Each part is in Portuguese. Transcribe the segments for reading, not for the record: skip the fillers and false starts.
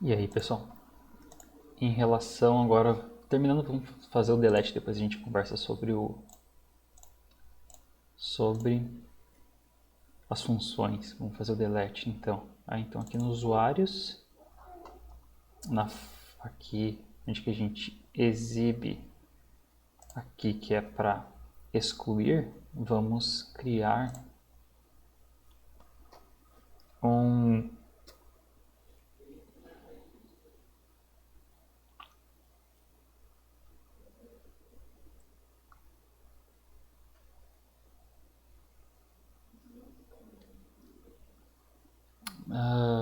E aí, pessoal, em relação agora, terminando, vamos fazer o delete, depois a gente conversa sobre as funções. Vamos fazer o delete então. Então aqui nos usuários, aqui onde que a gente exibe aqui que é para excluir, vamos criar um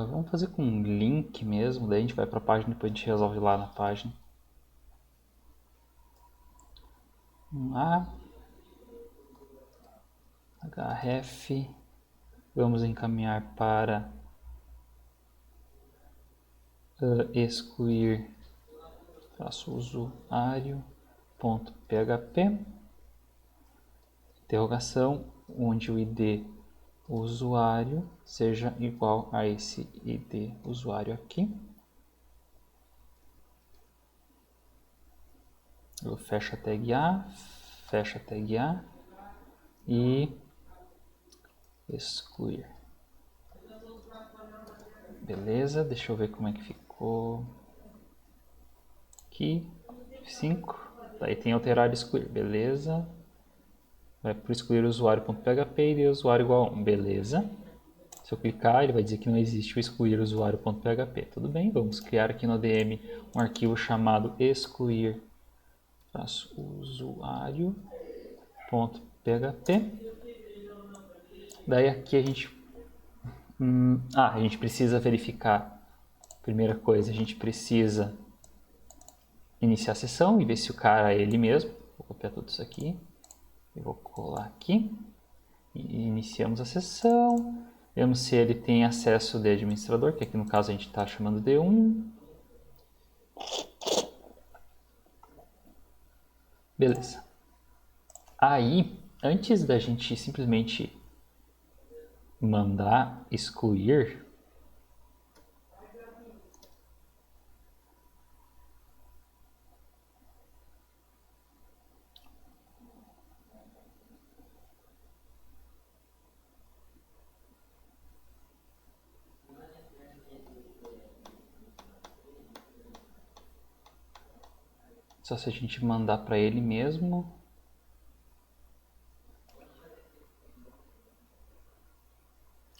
vamos fazer com um link mesmo, daí a gente vai para a página e depois a gente resolve lá na página. Href, vamos encaminhar para excluir usuário.php, interrogação, onde o ID usuário seja igual a esse ID usuário aqui. Eu fecho a tag A, fecho a tag A e excluir. Beleza, deixa eu ver como é que ficou. Aqui, 5. Daí tem alterar e excluir, beleza. Vai para excluir usuário.php e usuário igual a 1, beleza. Se eu clicar, ele vai dizer que não existe o excluir usuário.php. Tudo bem, vamos criar aqui no ADM um arquivo chamado excluir usuário.php. Daí aqui a gente precisa verificar. Primeira coisa, a gente precisa iniciar a sessão e ver se o cara é ele mesmo. Vou copiar tudo isso aqui e vou colar aqui. E iniciamos a sessão. Vemos se ele tem acesso de administrador, que aqui no caso a gente está chamando de 1. Beleza. Aí, antes da gente simplesmente mandar excluir, só se a gente mandar para ele mesmo.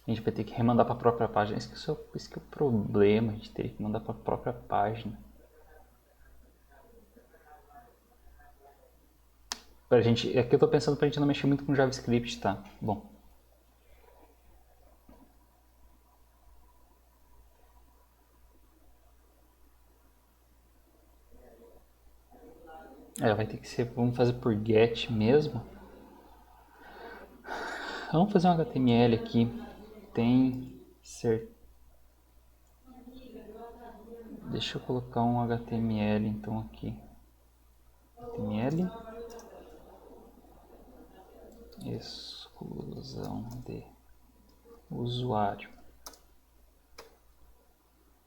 A gente vai ter que remandar para a própria página. Esse que é o problema, a gente teria que mandar para a própria página. É que eu estou pensando para a gente não mexer muito com JavaScript, tá? Bom. Vai ter que ser, vamos fazer por get mesmo. Vamos fazer um HTML aqui. Deixa eu colocar um HTML então aqui. HTML. Exclusão de usuário.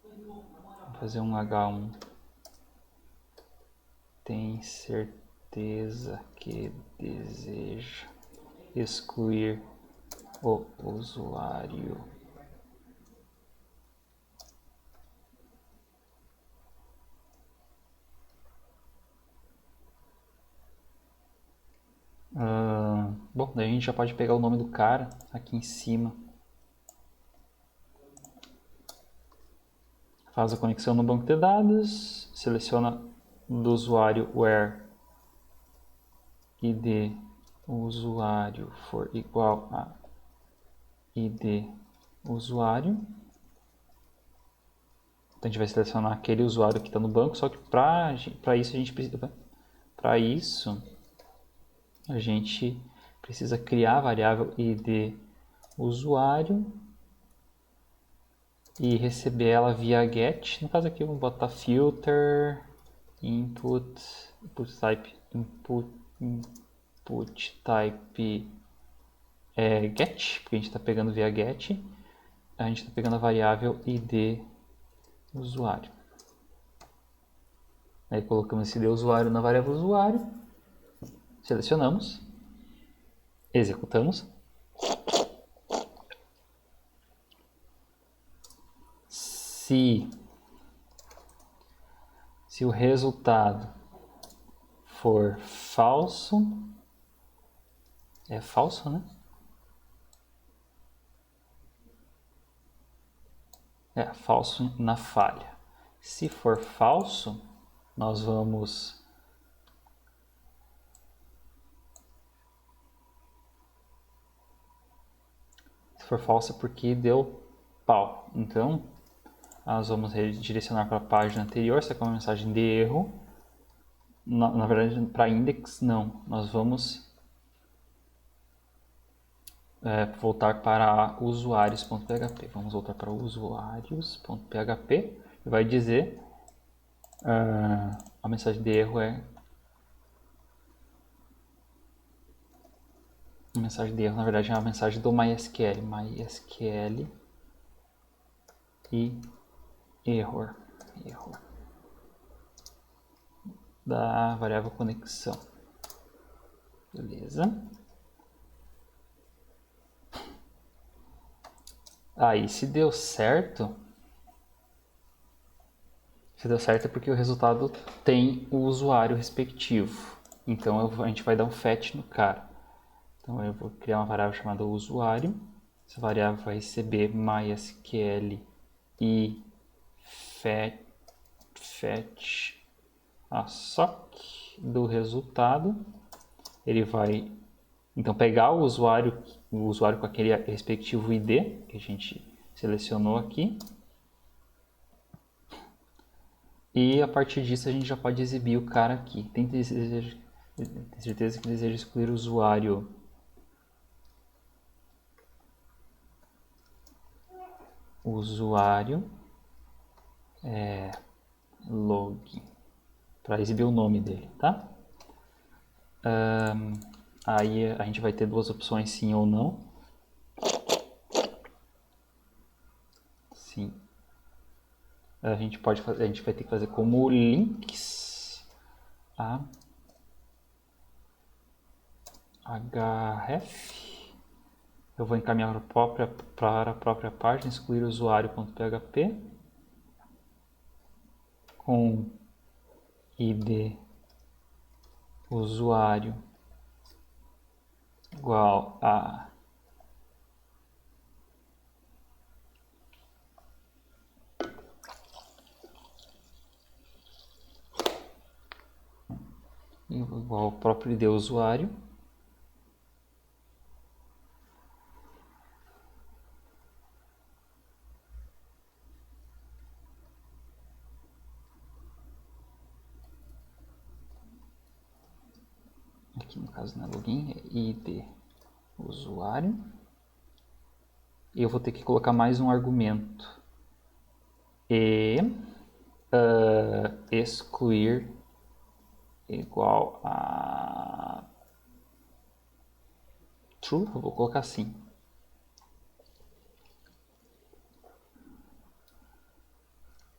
Vou fazer um H1. Tem certeza que deseja excluir o usuário. Bom, daí a gente já pode pegar o nome do cara aqui em cima. Faz a conexão no banco de dados, seleciona do usuário where id usuário for igual a id usuário. Então a gente vai selecionar aquele usuário que está no banco, só que para isso a gente precisa criar a variável id usuário e receber ela via get. No caso aqui eu vou botar filter input type get, porque a gente está pegando via get. A gente está pegando a variável id usuário. Aí colocamos esse ID usuário na variável usuário, selecionamos, executamos. Se o resultado for falso, é falso, né? É falso na falha. Se for falso, nós vamos se for falso é porque deu pau. Então, nós vamos redirecionar para a página anterior. Essa aqui é uma mensagem de erro. Na verdade, para index, não. Nós vamos voltar para usuários.php. Vamos voltar para usuários.php e vai dizer a mensagem de erro é a mensagem de erro, na verdade, é a mensagem do MySQL. MySQL e error da variável conexão. Beleza. Aí, se deu certo é porque o resultado tem o usuário respectivo. Então, a gente vai dar um fetch no cara. Então, eu vou criar uma variável chamada usuário. Essa variável vai receber MySQL e fetch a sock do resultado. Ele vai então pegar o usuário com aquele respectivo ID que a gente selecionou aqui. E a partir disso a gente já pode exibir o cara aqui. Tem certeza que deseja excluir o usuário log para exibir o nome dele, tá? Aí a gente vai ter duas opções, sim ou não. Sim. A gente vai ter que fazer como links a href. Eu vou encaminhar para a própria página, excluir usuário.php com id usuário igual a igual ao próprio id usuário. Aqui no caso não é login, é id usuário. E eu vou ter que colocar mais um argumento. E excluir igual a true, eu vou colocar assim.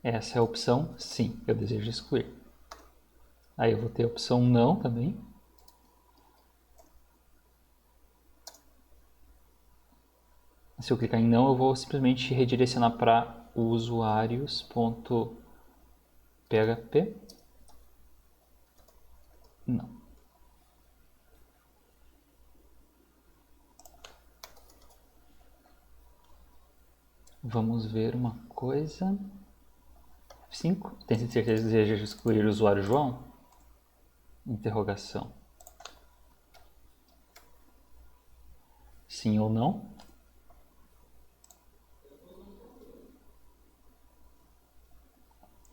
Essa é a opção sim, eu desejo excluir. Aí eu vou ter a opção não também. Se eu clicar em não, eu vou simplesmente redirecionar para usuários.php. Não. Vamos ver uma coisa. 5. Tem certeza que deseja excluir o usuário João? Interrogação. Sim ou não?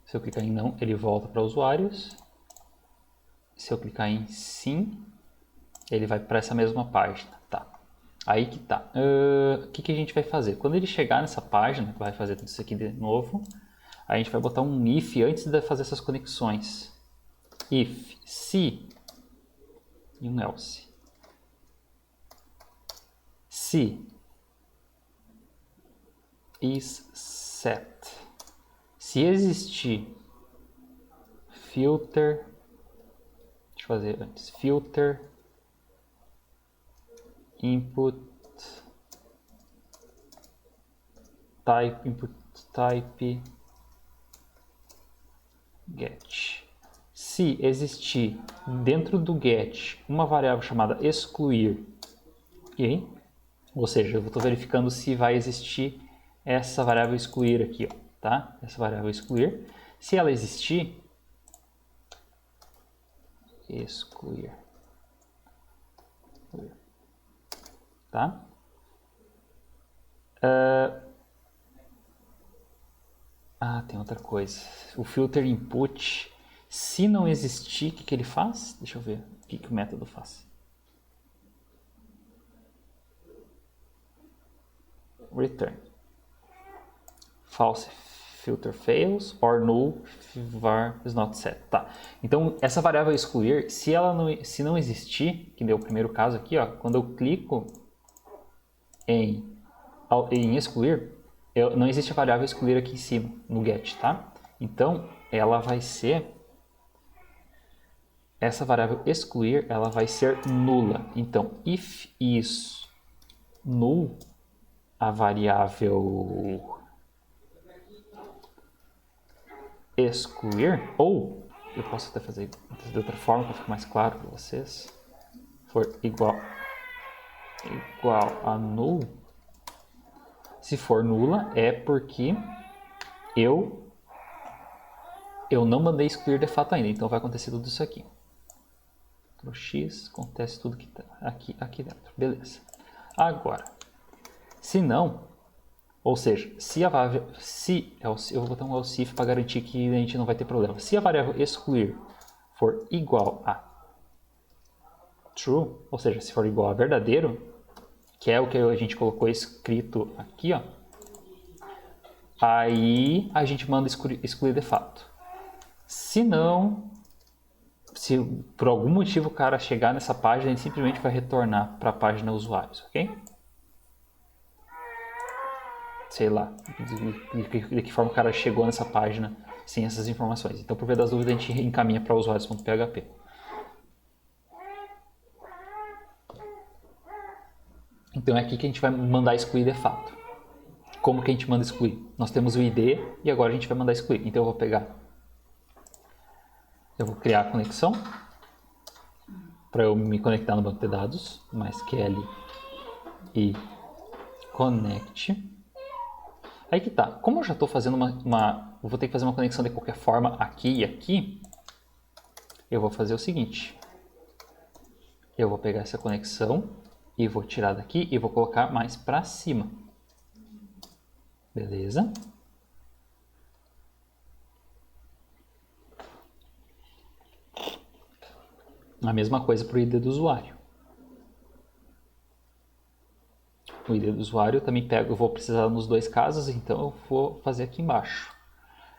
Se eu clicar em não, ele volta para usuários. Se eu clicar em sim, ele vai para essa mesma página. Tá. Aí que tá. O que a gente vai fazer? Quando ele chegar nessa página, que vai fazer tudo isso aqui de novo, a gente vai botar um if antes de fazer essas conexões. If, se e um else. Se is set. Se existir filter, deixa eu fazer antes, filter input type get. Se existir dentro do get uma variável chamada excluir, ok? Ou seja, eu estou verificando se vai existir essa variável excluir aqui, ó, tá? Essa variável excluir. Se ela existir, excluir, tá? Tem outra coisa. O filter input, se não existir, o que ele faz? Deixa eu ver o que o método faz. Return. False filter fails or null var is not set. Tá. Então, essa variável excluir, se não existir, que deu o primeiro caso aqui, ó, quando eu clico em excluir, não existe a variável excluir aqui em cima, no get, tá? Então, ela vai ser, essa variável excluir, ela vai ser nula. Então, if is null, a variável excluir, ou eu posso até fazer de outra forma para ficar mais claro para vocês, for igual a null. Se for nula, é porque eu não mandei excluir de fato ainda, então vai acontecer tudo isso aqui. Ctrl X, acontece tudo que tá aqui dentro, beleza. Agora, se não, ou seja, eu vou botar um else if para garantir que a gente não vai ter problema. Se a variável excluir for igual a true, ou seja, se for igual a verdadeiro, que é o que a gente colocou escrito aqui, ó, aí a gente manda excluir de fato. Se não, se por algum motivo o cara chegar nessa página, ele simplesmente vai retornar para a página usuários, ok? Sei lá, de que forma o cara chegou nessa página sem essas informações. Então, por via das dúvidas, a gente encaminha para usuários.php. Então, é aqui que a gente vai mandar excluir de fato. Como que a gente manda excluir? Nós temos o ID e agora a gente vai mandar excluir. Então, eu vou criar a conexão para eu me conectar no banco de dados, MySQL e connect. Aí que tá, como eu já estou fazendo eu vou ter que fazer uma conexão de qualquer forma aqui e aqui, eu vou fazer o seguinte, eu vou pegar essa conexão e vou tirar daqui e vou colocar mais para cima, beleza? A mesma coisa para o ID do usuário. O ID do usuário eu também pego, eu vou precisar nos dois casos, então eu vou fazer aqui embaixo.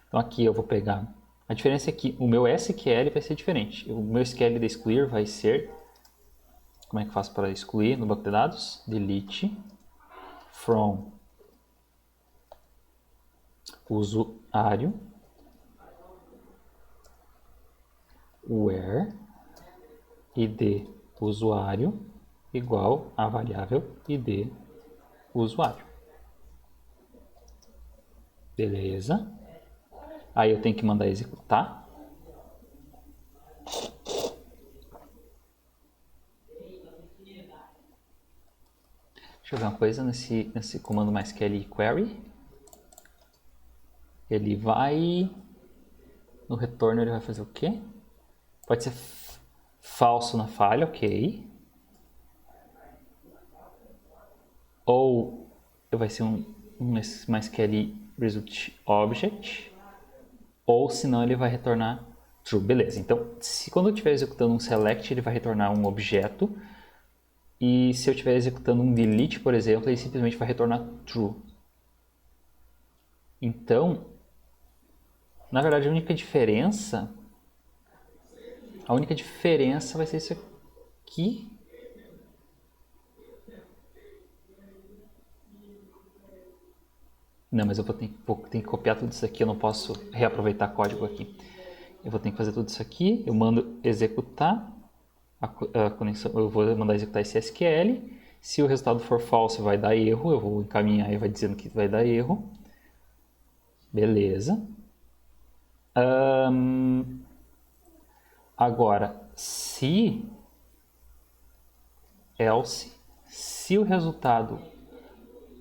Então aqui eu vou pegar, a diferença é que o meu SQL vai ser diferente. O meu SQL de excluir vai ser, como é que eu faço para excluir no banco de dados? Delete from usuário where id usuário igual a variável id usuário. Beleza? Aí eu tenho que mandar executar. Deixa eu ver uma coisa nesse comando MySQL query. Ele vai... No retorno ele vai fazer o quê? Pode ser falso na falha, ok. Ou vai ser um MySQL result object. Ou senão ele vai retornar true. Beleza, então quando eu estiver executando um select, ele vai retornar um objeto. E se eu estiver executando um delete, por exemplo, ele simplesmente vai retornar true. Então, na verdade, a única diferença vai ser isso aqui. Não, mas eu vou ter que copiar tudo isso aqui, eu não posso reaproveitar código aqui. Eu vou ter que fazer tudo isso aqui, eu mando executar a conexão, eu vou mandar executar esse SQL. Se o resultado for false, vai dar erro, eu vou encaminhar e vai dizendo que vai dar erro. Beleza. Agora, se o resultado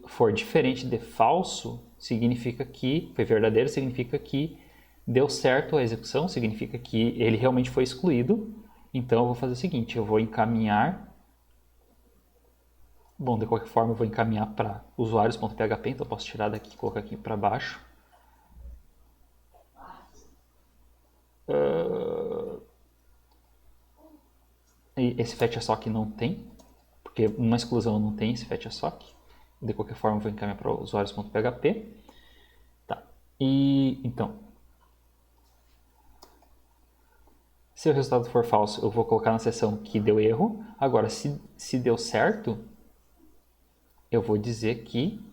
for diferente de falso, significa que foi verdadeiro, significa que deu certo a execução, significa que ele realmente foi excluído. Então eu vou fazer o seguinte, eu vou encaminhar, bom, de qualquer forma eu vou encaminhar para usuários.php, então eu posso tirar daqui e colocar aqui para baixo. E esse fetch-assoc não tem, porque uma exclusão não tem esse fetch-assoc. De qualquer forma eu vou encaminhar para usuários.php. Tá. E então, se o resultado for falso, eu vou colocar na seção que deu erro. Agora, se deu certo, eu vou dizer que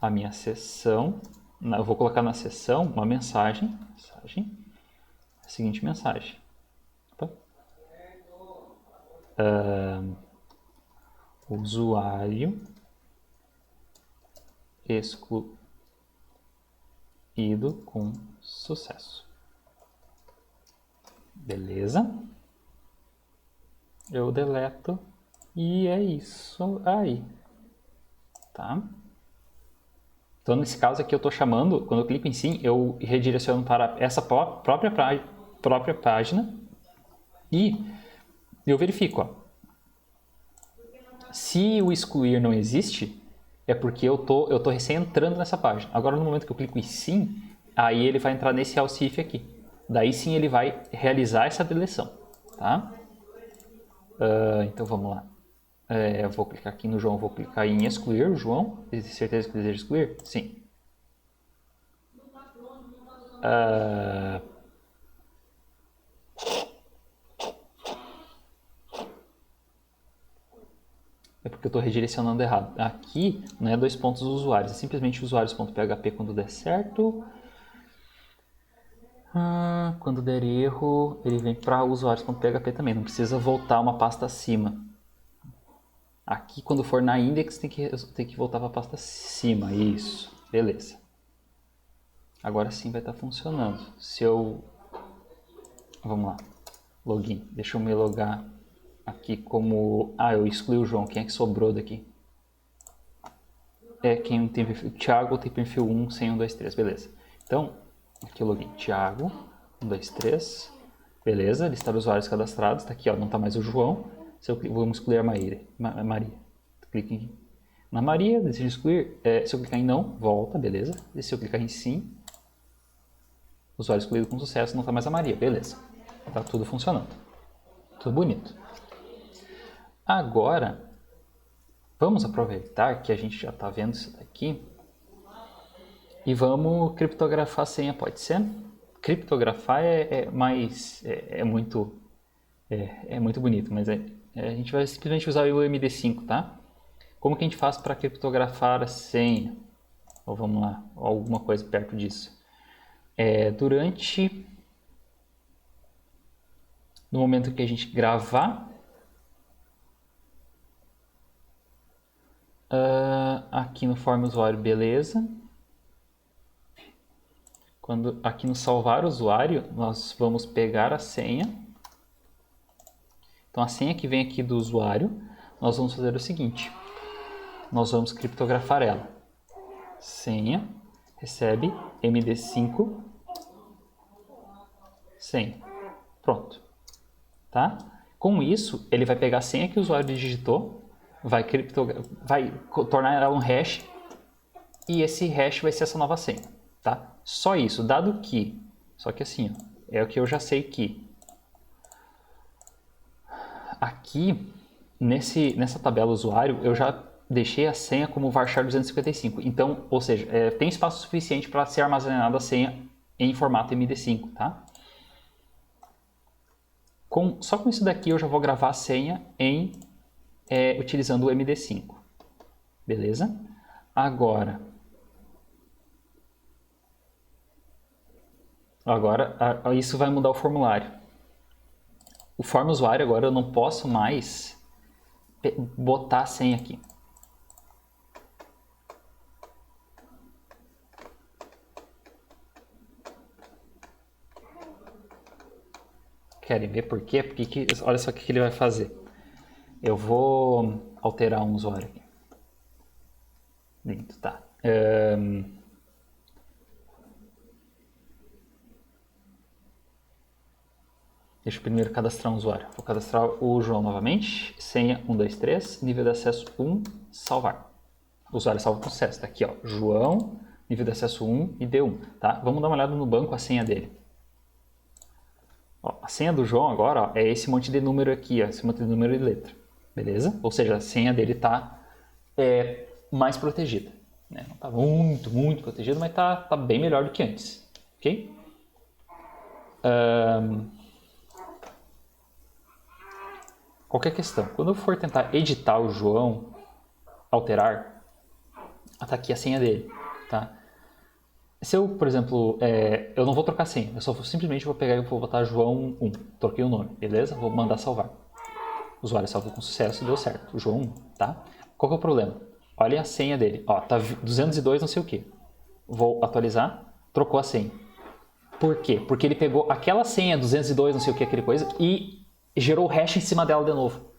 a minha seção, eu vou colocar na seção uma mensagem, a seguinte mensagem. Usuário excluído com sucesso. Beleza? Eu deleto e é isso aí. Tá? Então, nesse caso aqui, eu estou chamando, quando eu clico em sim, eu redireciono para essa própria página e eu verifico. Ó. Se o excluir não existe, é porque eu tô recém entrando nessa página. Agora, no momento que eu clico em sim, aí ele vai entrar nesse else if aqui. Daí sim ele vai realizar essa deleção. Tá? Então, vamos lá. Eu vou clicar aqui no João, vou clicar em excluir o João. Tem certeza que deseja excluir? Sim. É porque eu estou redirecionando errado. Aqui não é dois pontos usuários, é simplesmente usuários.php quando der certo. Quando der erro, ele vem para usuários.php também, não precisa voltar uma pasta acima. Aqui, quando for na index, tem que voltar para a pasta acima. Isso, beleza. Agora sim vai estar funcionando. Se eu... Vamos lá. Login. Deixa eu me logar aqui como... eu excluí o João. Quem é que sobrou daqui? Quem tem perfil... Thiago tem perfil 1 sem 1, 2, 3. Beleza. Então, aqui o login. Thiago, 1, 2, 3. Beleza. Lista de usuários cadastrados. Está aqui, ó. Não está mais o João. Vamos excluir a Maria. Clique na Maria, decido excluir. Se eu clicar em não, volta, beleza. E se eu clicar em sim, usuário excluído com sucesso, não está mais a Maria, beleza. Está tudo funcionando. Tudo bonito. Agora, vamos aproveitar que a gente já está vendo isso daqui e vamos criptografar a senha, pode ser? Criptografar é muito bonito, mas a gente vai simplesmente usar o MD5, tá? Como que a gente faz para criptografar a senha? Ou vamos lá, alguma coisa perto disso. No momento que a gente gravar, aqui no form usuário, beleza. Aqui no salvar usuário, nós vamos pegar a senha. Então a senha que vem aqui do usuário, nós vamos fazer o seguinte. Nós vamos criptografar ela. Senha, recebe, MD5, senha. Pronto. Tá? Com isso, ele vai pegar a senha que o usuário digitou, vai tornar ela um hash, e esse hash vai ser essa nova senha. Tá? Só isso, dado que, só que assim, ó, é o que eu já sei que aqui, nessa tabela usuário, eu já deixei a senha como varchar 255. Então, ou seja, tem espaço suficiente para ser armazenada a senha em formato MD5, tá? Só com isso daqui eu já vou gravar a senha utilizando o MD5. Beleza? Agora, Agora, isso vai mudar o formulário. O form usuário agora eu não posso mais botar a senha aqui. Querem ver por quê? Porque olha só o que ele vai fazer. Eu vou alterar um usuário aqui. Dentro, tá. Deixa eu primeiro cadastrar um usuário. Vou cadastrar o João novamente. Senha 123, nível de acesso 1, salvar. O usuário salvo com sucesso. Tá aqui, ó. João, nível de acesso 1 e D1. Tá? Vamos dar uma olhada no banco, a senha dele. Ó, a senha do João agora ó, é esse monte de número aqui, ó, esse monte de número e letra. Beleza? Ou seja, a senha dele está mais protegida. Né? Não está muito, muito protegida, mas está bem melhor do que antes. Ok? Qualquer questão. Quando eu for tentar editar o João, alterar, está aqui a senha dele. Tá? Se eu, por exemplo, eu não vou trocar a senha, eu só simplesmente vou pegar e vou botar João 1. Troquei o nome, beleza? Vou mandar salvar. O usuário salvou com sucesso, deu certo. O João 1, tá? Qual que é o problema? Olha a senha dele. Ó, tá 202 não sei o que. Vou atualizar, trocou a senha. Por quê? Porque ele pegou aquela senha 202 não sei o que, aquele coisa, e gerou o hash em cima dela de novo.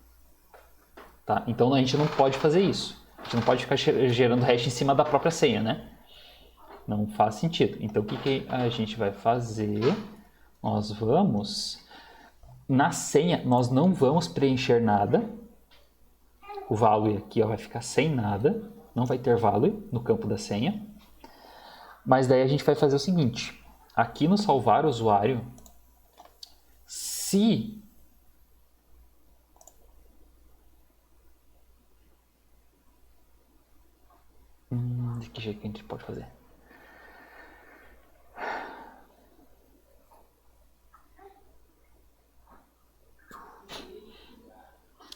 Tá? Então a gente não pode fazer isso. A gente não pode ficar gerando hash em cima da própria senha, né? Não faz sentido. Então o que a gente vai fazer? Nós vamos... Na senha, nós não vamos preencher nada. O value aqui ó, vai ficar sem nada. Não vai ter value no campo da senha. Mas daí a gente vai fazer o seguinte. Aqui no salvar usuário, se... de que jeito que a gente pode fazer?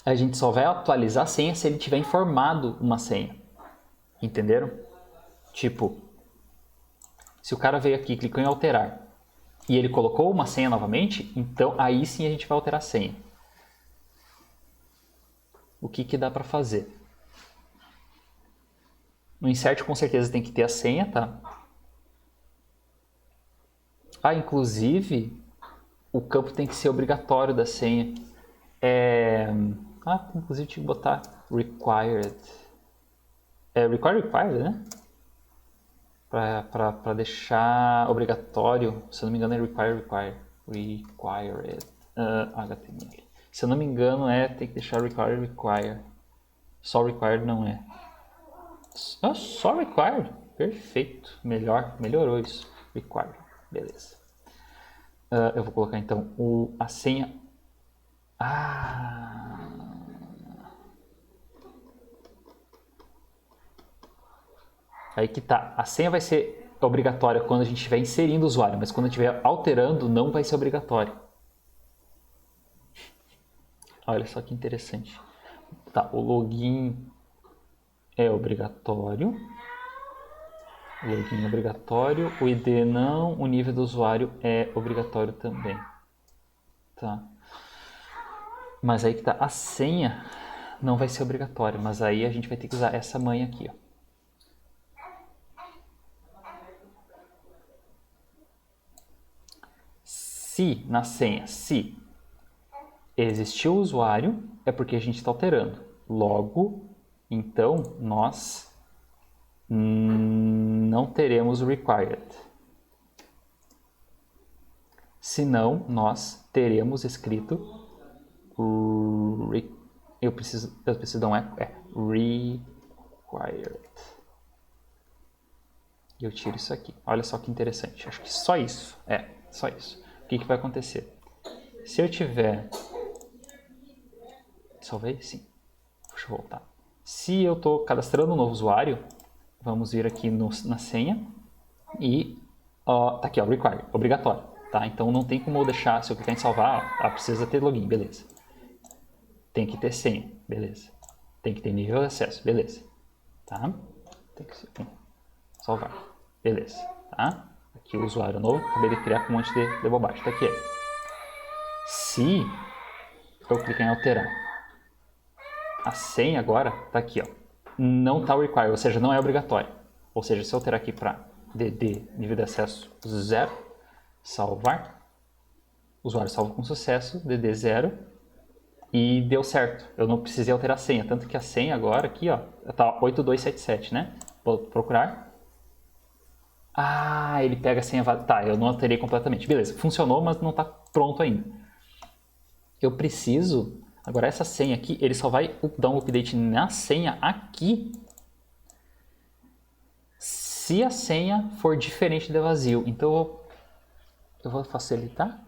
A gente só vai atualizar a senha se ele tiver informado uma senha. Entenderam? Tipo, se o cara veio aqui, clicou em alterar e ele colocou uma senha novamente, então aí sim a gente vai alterar a senha. O que dá para fazer? No insert com certeza tem que ter a senha, tá? Ah, inclusive o campo tem que ser obrigatório da senha. Inclusive tinha que botar required. Required, né? Para deixar obrigatório, se eu não me engano é required HTML. Se eu não me engano tem que deixar required. Só required não é. Só required? Perfeito, melhorou isso. Required, beleza. Eu vou colocar então a senha. Aí que tá. A senha vai ser obrigatória quando a gente estiver inserindo o usuário, mas quando estiver alterando, não vai ser obrigatório. Olha só que interessante. Tá, o login é obrigatório. O login é obrigatório. O ID não. O nível do usuário é obrigatório também. Tá. Mas aí que tá. A senha não vai ser obrigatória, mas aí a gente vai ter que usar essa manha aqui, ó. Se na senha, se existiu o usuário, é porque a gente está alterando. Logo, então, nós não teremos o required. Senão, nós teremos escrito eu preciso dar um eco. Required. E eu tiro isso aqui. Olha só que interessante. Acho que só isso. Só isso. O que vai acontecer? Se eu tiver... Salvei? Sim. Deixa eu voltar. Se eu estou cadastrando um novo usuário, vamos vir aqui na senha e tá aqui, ó, require, obrigatório. Tá? Então não tem como eu deixar, se eu clicar em salvar, precisa ter login, beleza. Tem que ter senha, beleza. Tem que ter nível de acesso, beleza. Tá? Tem que ser salvar, beleza. Tá? Aqui o usuário novo, acabei de criar com um monte de bobagem. Tá aqui ele. Se eu clicar em alterar, a senha agora tá aqui, ó. Não tá required, ou seja, não é obrigatório. Ou seja, se eu alterar aqui para DD nível de acesso 0, salvar, o usuário salva com sucesso, DD 0, e deu certo. Eu não precisei alterar a senha, tanto que a senha agora aqui, ó, tá 8277, né? Vou procurar. Ah, ele pega a senha... Tá, eu não alterei completamente. Beleza, funcionou, mas não tá pronto ainda. Eu preciso... Agora essa senha aqui, ele só vai dar um update na senha aqui se a senha for diferente de vazio. Então eu vou facilitar.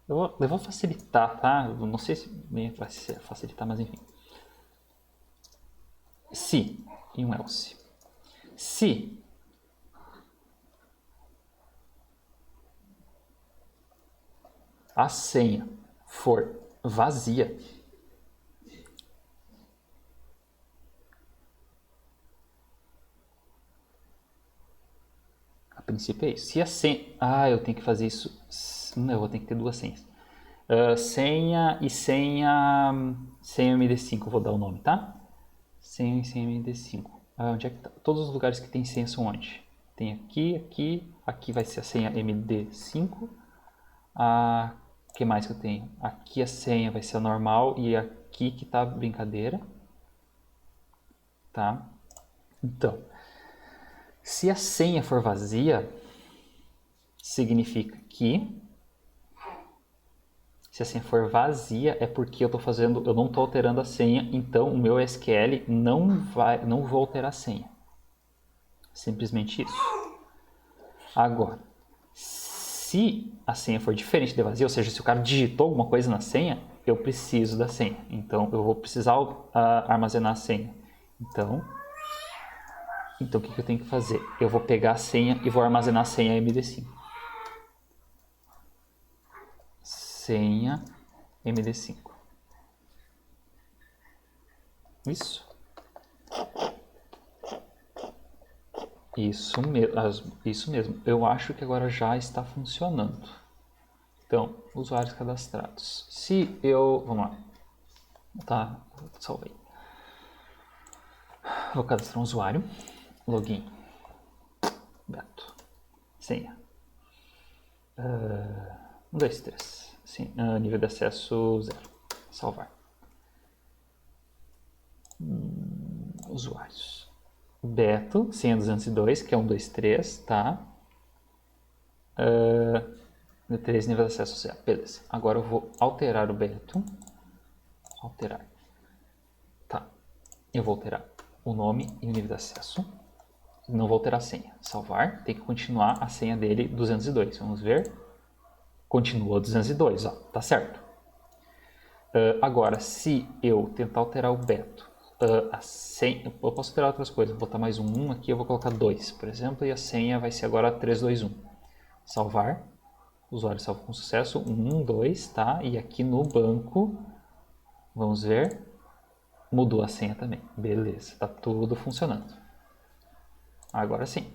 Eu vou facilitar, tá? Eu não sei se vai facilitar, mas enfim. Se, e um else. Se a senha for vazia, a princípio é isso. Se a senha... Ah, eu tenho que fazer isso... Não, eu vou ter que ter duas senhas. Senha e senha... Senha MD5, eu vou dar o nome, tá? Senha e senha MD5. Onde é que tá? Todos os lugares que tem senha são onde? Tem aqui, aqui... Aqui vai ser a senha MD5. O que mais que eu tenho? Aqui a senha vai ser a normal e aqui que tá a brincadeira. Tá? Então, se a senha for vazia, significa que se a senha for vazia é porque eu não estou alterando a senha, então o meu SQL não vou alterar a senha. Simplesmente isso. Agora, se a senha for diferente de vazia, ou seja, se o cara digitou alguma coisa na senha, eu preciso da senha. Então eu vou precisar armazenar a senha. Então o que eu tenho que fazer? Eu vou pegar a senha e vou armazenar a senha MD5. Senha MD5. Isso. Isso mesmo. Eu acho que agora já está funcionando. Então, usuários cadastrados. Se eu... Vamos lá. Tá, salvei. Vou cadastrar um usuário. Login. Beto. Senha. 1, 2, 3. Sim, nível de acesso 0. Salvar. Usuários. Beto, senha 202, que é 1, 2, 3, tá? 3, nível de acesso 0. Beleza. Agora eu vou alterar o Beto. Alterar. Tá. Eu vou alterar o nome e o nível de acesso. Não vou alterar a senha. Salvar. Tem que continuar a senha dele 202. Vamos ver. Continua 202, ó. Tá certo. Agora, se eu tentar alterar o Beto, a senha, eu posso alterar outras coisas. Vou botar mais um 1 aqui, eu vou colocar 2, por exemplo, e a senha vai ser agora 321. Salvar. O usuário salva com sucesso. 1, 2, tá? E aqui no banco, vamos ver, mudou a senha também. Beleza, tá tudo funcionando. Agora sim.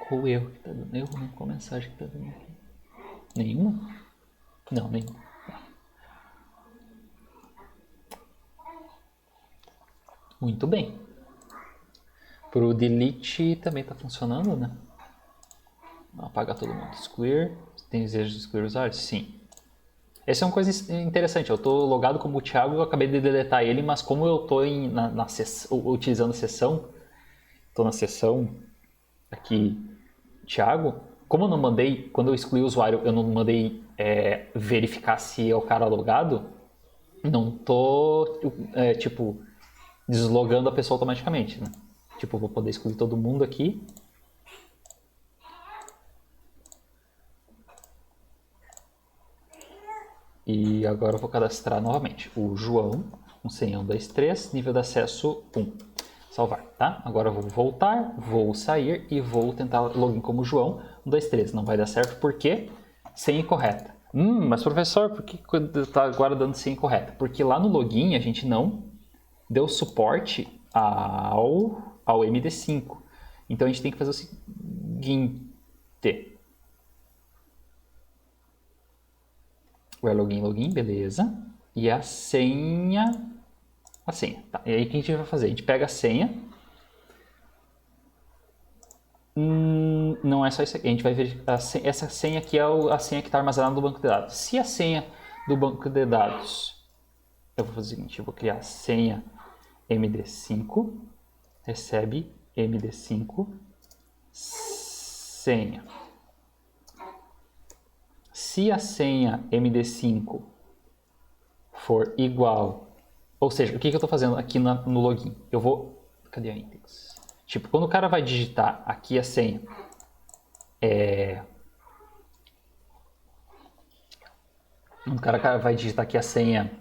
Qual erro que tá dando erro, né? Qual mensagem que tá dando aqui? Nenhuma? Não, nenhuma. Muito bem. Pro delete também tá funcionando, né? Apagar todo mundo. Excluir. Tem desejo de excluir usuários? Sim. Essa é uma coisa interessante. Eu tô logado como o Thiago e eu acabei de deletar ele, mas como eu tô utilizando a sessão, tô na sessão aqui Thiago, como eu não mandei, quando eu excluí o usuário, eu não mandei verificar se é o cara logado, não tô, tipo, deslogando a pessoa automaticamente, né? Tipo, eu vou poder excluir todo mundo aqui. E agora eu vou cadastrar novamente o João, com senha 123, nível de acesso 1. Salvar, tá? Agora eu vou voltar, vou sair e vou tentar login como João. 1, 2, 3. Não vai dar certo porque senha incorreta. Mas professor, por que está agora dando senha incorreta? Porque lá no login a gente não deu suporte ao MD5. Então a gente tem que fazer o seguinte. Where login, beleza. E a senha. Tá. E aí o que a gente vai fazer? A gente pega a senha. Não é só isso aqui. A gente vai ver essa senha aqui é a senha que está armazenada no banco de dados. Se a senha do banco de dados, eu vou fazer o seguinte, eu vou criar a senha MD5, recebe MD5, senha. Se a senha MD5 for igual, ou seja, o que eu estou fazendo aqui no login? Eu vou, cadê a index? Tipo, quando o cara vai digitar aqui a senha, o cara vai digitar aqui a senha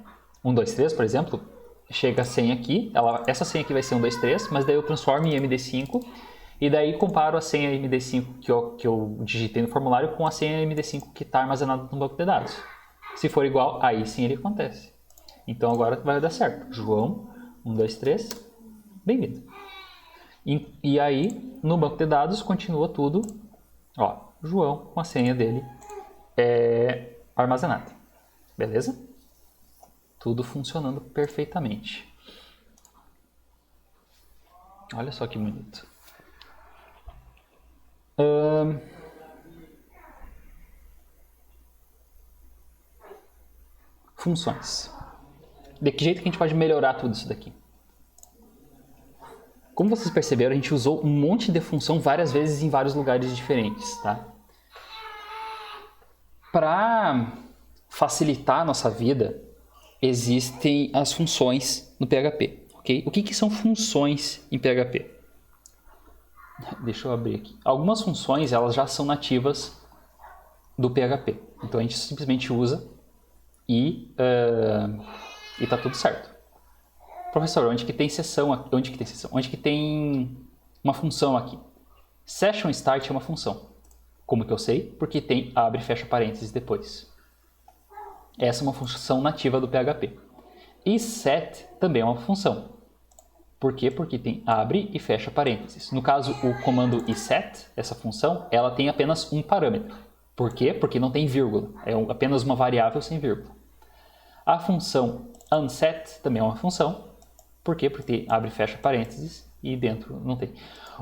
1, 2, 3, por exemplo, chega a senha aqui, essa senha aqui vai ser 1, 2, 3, mas daí eu transformo em MD5 e daí comparo a senha MD5 que eu digitei no formulário com a senha MD5 que está armazenada no banco de dados. Se for igual, aí sim ele acontece. Então agora vai dar certo. João, 1, 2, 3, bem-vindo. E aí, no banco de dados, continua tudo, ó, João com a senha dele armazenada. Beleza? Tudo funcionando perfeitamente. Olha só que bonito. Funções. De que jeito que a gente pode melhorar tudo isso daqui? Como vocês perceberam, a gente usou um monte de função várias vezes em vários lugares diferentes, tá? Para facilitar a nossa vida, existem as funções no PHP, ok? O que são funções em PHP? Deixa eu abrir aqui. Algumas funções, elas já são nativas do PHP. Então a gente simplesmente usa e tá tudo certo. Professor, onde que tem seção aqui? Onde que tem seção? Onde que tem uma função aqui? Session start é uma função. Como que eu sei? Porque tem abre e fecha parênteses depois. Essa é uma função nativa do PHP. E set também é uma função. Por quê? Porque tem abre e fecha parênteses. No caso, o comando iset, essa função, ela tem apenas um parâmetro. Por quê? Porque não tem vírgula. É apenas uma variável sem vírgula. A função unset também é uma função. Por quê? Porque abre e fecha parênteses e dentro não tem.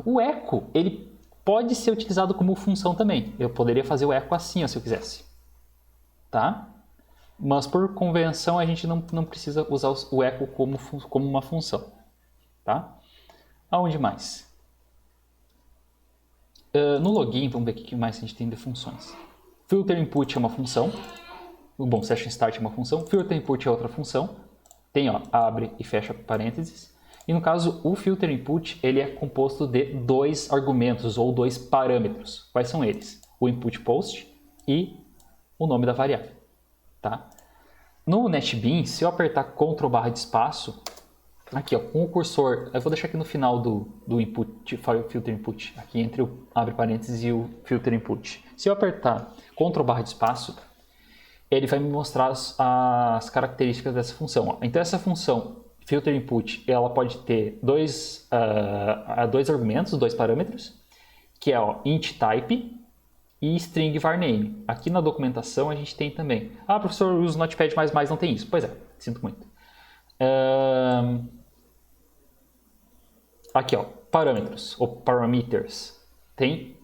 O echo, ele pode ser utilizado como função também. Eu poderia fazer o echo assim, ó, se eu quisesse. Tá? Mas por convenção a gente não precisa usar o echo como uma função. Tá? Aonde mais? No login, vamos ver o que mais a gente tem de funções. Filter input é uma função. Bom, session start é uma função. Filter input é outra função. Tem, ó, abre e fecha parênteses. E no caso, o filter input, ele é composto de 2 argumentos ou 2 parâmetros. Quais são eles? O input post e o nome da variável. Tá? No NetBeans, se eu apertar Ctrl barra de espaço, aqui, ó, com o cursor, eu vou deixar aqui no final do input, filter input, aqui entre o abre parênteses e o filter input. Se eu apertar Ctrl barra de espaço, ele vai me mostrar as características dessa função. Ó. Então essa função filter input, ela pode ter dois argumentos, 2 parâmetros, que é ó, int type e string varname. Aqui na documentação a gente tem também. Ah, professor, eu uso Notepad++, não tem isso. Pois é, sinto muito. Aqui, ó, parâmetros, ou parameters. Tem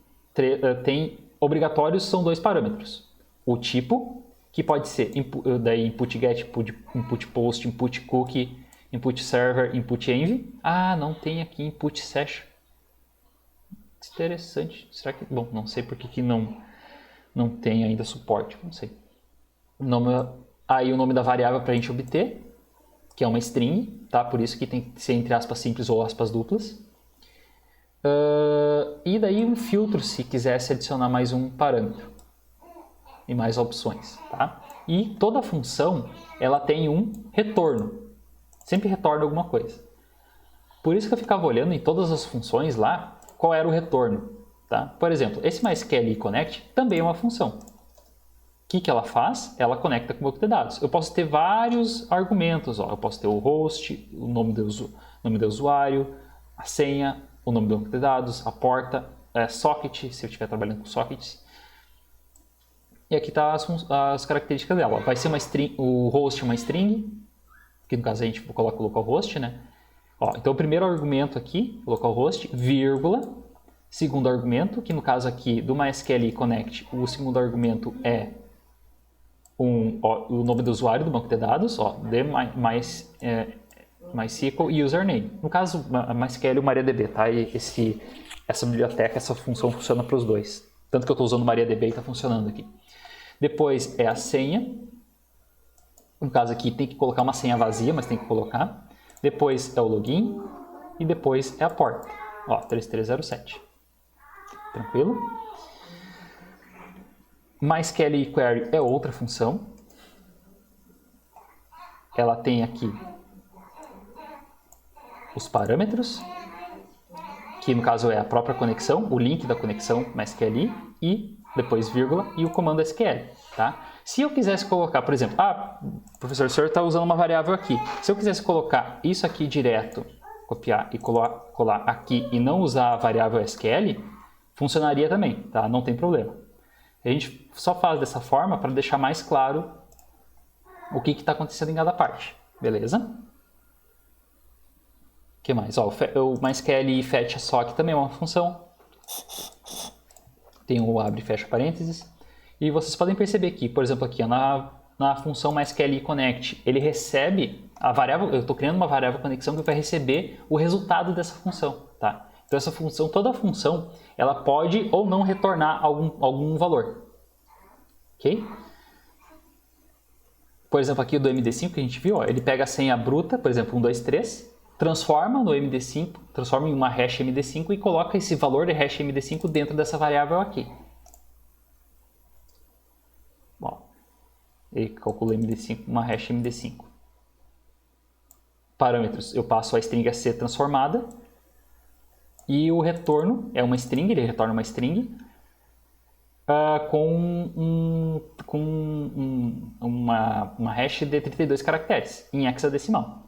obrigatórios, são 2 parâmetros. O tipo, que pode ser input get, input post, input cookie, input server, input env. Ah, não tem aqui input session. Interessante. Será que... Bom, não sei por que não tem ainda suporte. Não sei. Aí o nome da variável para a gente obter, que é uma string, tá? Por isso que tem que ser entre aspas simples ou aspas duplas. E daí um filtro se quisesse adicionar mais um parâmetro e mais opções, tá? E toda função ela tem um retorno, sempre retorna alguma coisa. Por isso que eu ficava olhando em todas as funções lá, qual era o retorno. Tá? Por exemplo, esse MySQL Connect também é uma função. O que ela faz? Ela conecta com o banco de dados. Eu posso ter vários argumentos. Ó. Eu posso ter o host, o nome do usuário, a senha, o nome do banco de dados, a porta, socket, se eu estiver trabalhando com sockets. E aqui está as características dela. Vai ser uma string, o host é uma string, que no caso a gente coloca o localhost, né? Ó, então o primeiro argumento aqui, localhost, vírgula. Segundo argumento, que no caso aqui do MySQL Connect, o segundo argumento é o nome do usuário do banco de dados, ó, MySQL e username. No caso, MySQL e MariaDB, tá? E essa biblioteca, essa função funciona para os dois. Tanto que eu estou usando MariaDB e está funcionando aqui. Depois é a senha. No caso aqui tem que colocar uma senha vazia, mas tem que colocar. Depois é o login e depois é a porta. Ó, 3307. Tranquilo? MySQL Query é outra função. Ela tem aqui os parâmetros, que no caso é a própria conexão, o link da conexão MySQL e depois vírgula e o comando SQL, tá? Se eu quisesse colocar, por exemplo, professor, o senhor está usando uma variável aqui. Se eu quisesse colocar isso aqui direto, copiar e colar aqui e não usar a variável SQL, funcionaria também, tá? Não tem problema. A gente só faz dessa forma para deixar mais claro o que está acontecendo em cada parte, beleza? O que mais? Ó, o MySQL fetch sock também é uma função. Tem o abre e fecha parênteses. E vocês podem perceber aqui, por exemplo, aqui na função MySQL Connect, ele recebe a variável, eu estou criando uma variável conexão que vai receber o resultado dessa função, tá? Então essa função, toda a função, ela pode ou não retornar algum valor, ok? Por exemplo, aqui do MD5 que a gente viu, ó, ele pega a senha bruta, por exemplo, 123, transforma no MD5, transforma em uma hash MD5 e coloca esse valor de hash MD5 dentro dessa variável aqui. Bom, ele calcula MD5, uma hash MD5. Parâmetros, eu passo a string a ser transformada e o retorno é uma string, ele retorna uma string com uma hash de 32 caracteres em hexadecimal.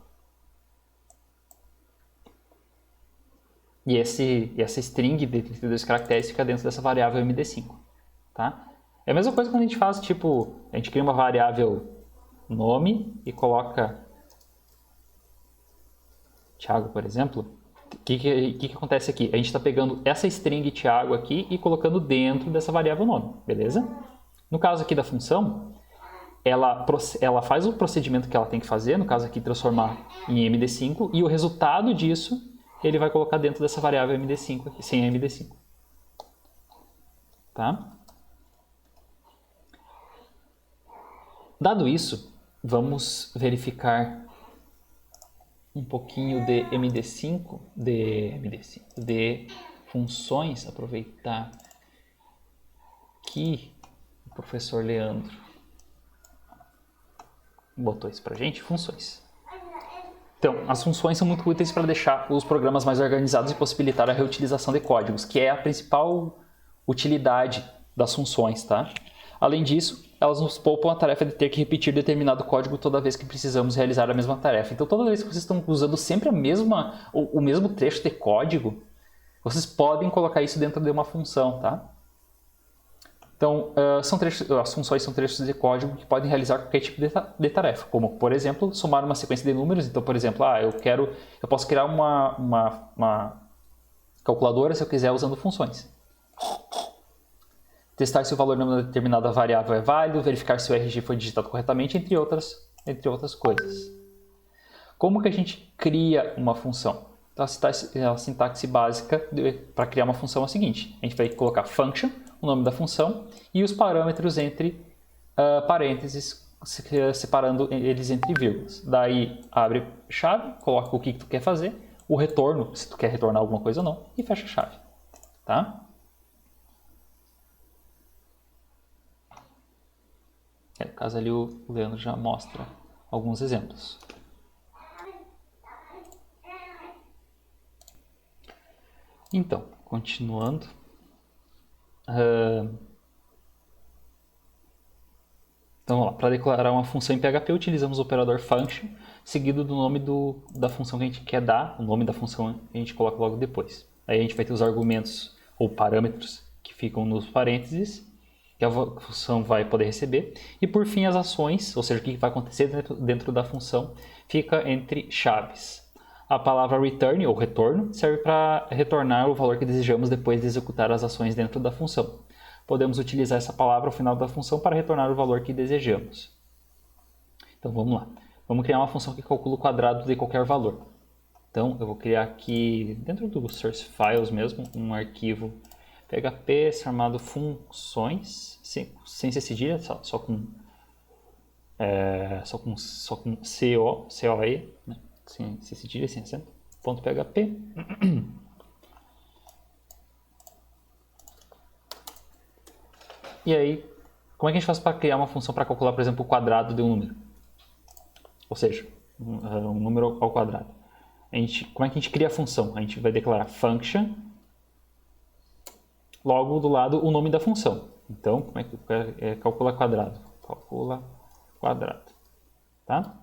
E essa string de 32 caracteres fica dentro dessa variável MD5. Tá? É a mesma coisa quando a gente faz, tipo, a gente cria uma variável nome e coloca Thiago, por exemplo. O que acontece aqui? A gente está pegando essa string Thiago aqui e colocando dentro dessa variável nome, beleza? No caso aqui da função, ela faz o procedimento que ela tem que fazer, no caso aqui transformar em MD5, e o resultado disso ele vai colocar dentro dessa variável MD5 aqui, sem MD5. Tá? Dado isso, vamos verificar um pouquinho de MD5, de funções, aproveitar que o professor Leandro botou isso pra gente, funções. Então, as funções são muito úteis para deixar os programas mais organizados e possibilitar a reutilização de códigos, que é a principal utilidade das funções, tá? Além disso, elas nos poupam a tarefa de ter que repetir determinado código toda vez que precisamos realizar a mesma tarefa. Então, toda vez que vocês estão usando sempre o mesmo trecho de código, vocês podem colocar isso dentro de uma função, tá? Então, as funções são trechos de código que podem realizar qualquer tipo de tarefa, como, por exemplo, somar uma sequência de números. Então, por exemplo, eu posso criar uma calculadora se eu quiser usando funções. Testar se o valor de uma determinada variável é válido, verificar se o RG foi digitado corretamente, entre outras coisas. Como que a gente cria uma função? Então, a sintaxe básica para criar uma função é a seguinte: a gente vai colocar function, o nome da função, e os parâmetros entre parênteses, separando eles entre vírgulas. Daí abre chave, coloca o que tu quer fazer, o retorno, se tu quer retornar alguma coisa ou não, e fecha a chave. Tá? No caso ali o Leandro já mostra alguns exemplos. Então, continuando. Então, vamos lá. Para declarar uma função em PHP, utilizamos o operador function, seguido do nome da função que a gente quer dar, o nome da função a gente coloca logo depois. Aí a gente vai ter os argumentos ou parâmetros que ficam nos parênteses, que a função vai poder receber. E por fim, as ações, ou seja, o que vai acontecer dentro da função, fica entre chaves. A palavra return, ou retorno, serve para retornar o valor que desejamos depois de executar as ações dentro da função. Podemos utilizar essa palavra ao final da função para retornar o valor que desejamos. Então vamos lá. Vamos criar uma função que calcula o quadrado de qualquer valor. Então eu vou criar aqui, dentro do source files mesmo, um arquivo PHP chamado funções, sem ser cedilha, só com COE, né? Sem cedilha, sem acento, .php. E aí, como é que a gente faz para criar uma função para calcular, por exemplo, o quadrado de um número? Ou seja, um número ao quadrado. Como é que a gente cria a função? A gente vai declarar function, logo do lado o nome da função. Então, como é que calcula quadrado? Calcula quadrado. Tá?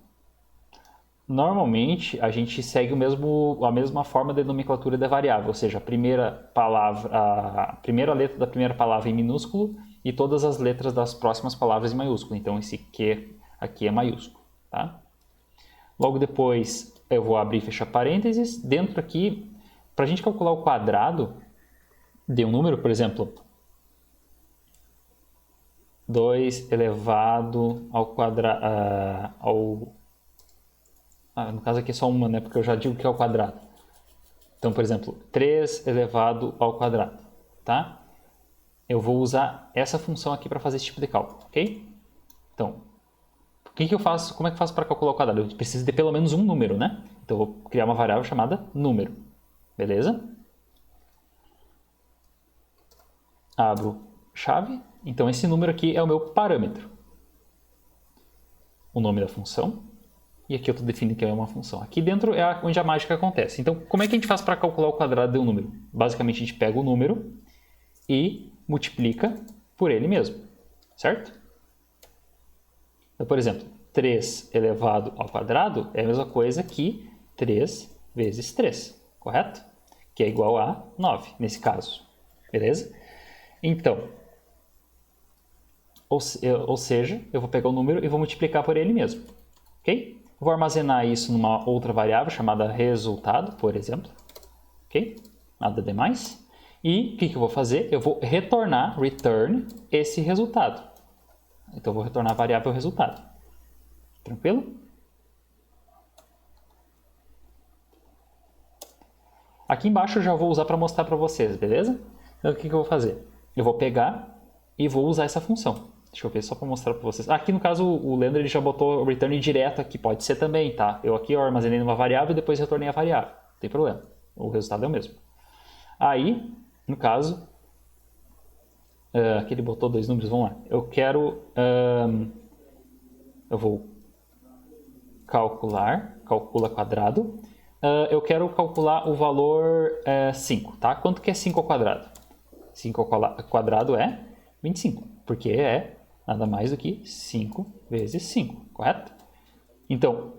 Normalmente, a gente segue a mesma forma de nomenclatura da variável, ou seja, a primeira letra da primeira palavra em minúsculo e todas as letras das próximas palavras em maiúsculo. Então, esse Q aqui é maiúsculo. Tá? Logo depois, eu vou abrir e fechar parênteses. Dentro aqui, para a gente calcular o quadrado de um número, por exemplo, 2 elevado ao quadrado... no caso aqui é só uma, né? Porque eu já digo que é o quadrado. Então, por exemplo, 3 elevado ao quadrado. Tá? Eu vou usar essa função aqui para fazer esse tipo de cálculo, ok? Então, o que eu faço? Como é que eu faço para calcular o quadrado? Eu preciso de pelo menos um número, né? Então, eu vou criar uma variável chamada número. Beleza? Abro chave. Então, esse número aqui é o meu parâmetro. O nome da função. E aqui eu estou definindo que é uma função. Aqui dentro é onde a mágica acontece. Então, como é que a gente faz para calcular o quadrado de um número? Basicamente, a gente pega o número e multiplica por ele mesmo, certo? Então, por exemplo, 3 elevado ao quadrado é a mesma coisa que 3 vezes 3, correto? Que é igual a 9, nesse caso, beleza? Então, ou seja, eu vou pegar o número e vou multiplicar por ele mesmo, ok? Eu vou armazenar isso numa outra variável chamada resultado, por exemplo, ok? Nada demais. E o que eu vou fazer? Eu vou return esse resultado. Então, eu vou retornar a variável resultado. Tranquilo? Aqui embaixo eu já vou usar para mostrar para vocês, beleza? Então, o que eu vou fazer? Eu vou pegar e vou usar essa função. Deixa eu ver só para mostrar para vocês. Aqui no caso o Leandro ele já botou o return direto aqui, pode ser também, tá? Eu armazenei numa variável e depois retornei a variável. Não tem problema, o resultado é o mesmo. Aí, no caso, aqui ele botou dois números, vamos lá. Eu vou calcula quadrado. Eu quero calcular o valor 5, tá? Quanto que é 5 ao quadrado? 5 ao quadrado é 25, porque é nada mais do que 5 vezes 5, correto? Então,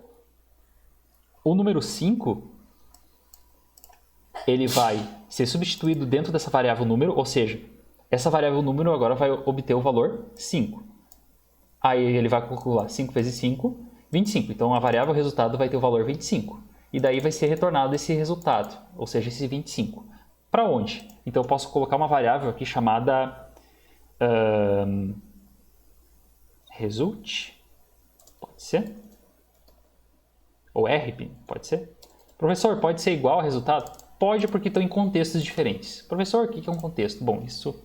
o número 5, ele vai ser substituído dentro dessa variável número, ou seja, essa variável número agora vai obter o valor 5. Aí ele vai calcular 5 vezes 5, 25. Então, a variável resultado vai ter o valor 25. E daí vai ser retornado esse resultado, ou seja, esse 25. Para onde? Então, eu posso colocar uma variável aqui chamada result, pode ser? Ou rp, pode ser? Professor, pode ser igual ao resultado? Pode, porque estão em contextos diferentes. Professor, o que é um contexto? Bom, isso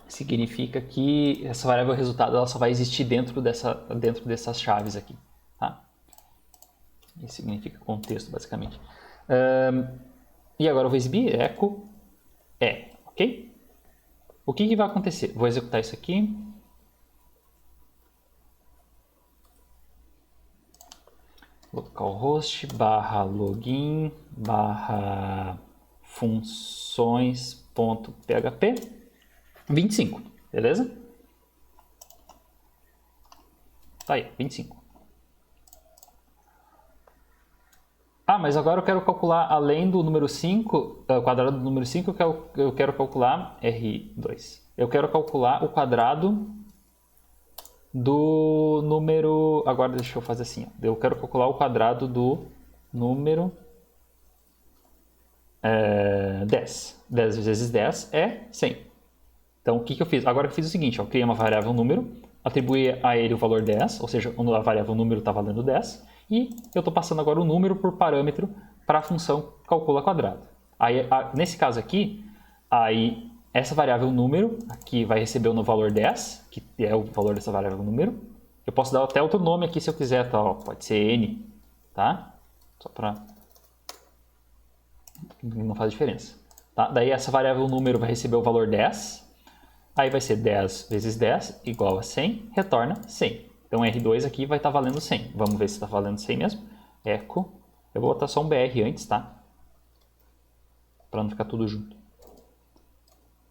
significa que essa variável resultado ela só vai existir dentro dessas chaves aqui. Tá? Isso significa contexto, basicamente. E agora eu vou exibir echo ok? O que vai acontecer? Vou executar isso aqui. localhost barra login barra funções.php 25, beleza? Tá aí, 25. Ah, mas agora eu quero calcular, além do número 5, o quadrado do número 5, eu quero calcular R2. Eu quero calcular o quadrado do número... Agora deixa eu fazer assim. Eu quero calcular o quadrado do número 10. 10 vezes 10 é 100. Então, o que eu fiz? Agora eu fiz o seguinte, eu criei uma variável número, atribuí a ele o valor 10, ou seja, a variável número está valendo 10, e eu estou passando agora o número por parâmetro para a função calcula quadrado. Aí, nesse caso aqui, aí essa variável número aqui vai receber o valor 10, que é o valor dessa variável número. Eu posso dar até outro nome aqui se eu quiser, tá? Ó, pode ser n, tá? Só para... não faz diferença. Tá? Daí essa variável número vai receber o valor 10, aí vai ser 10 vezes 10 igual a 100, retorna 100. Então R2 aqui vai estar valendo 100. Vamos ver se está valendo 100 mesmo. Echo. Eu vou botar só um BR antes, tá? Para não ficar tudo junto.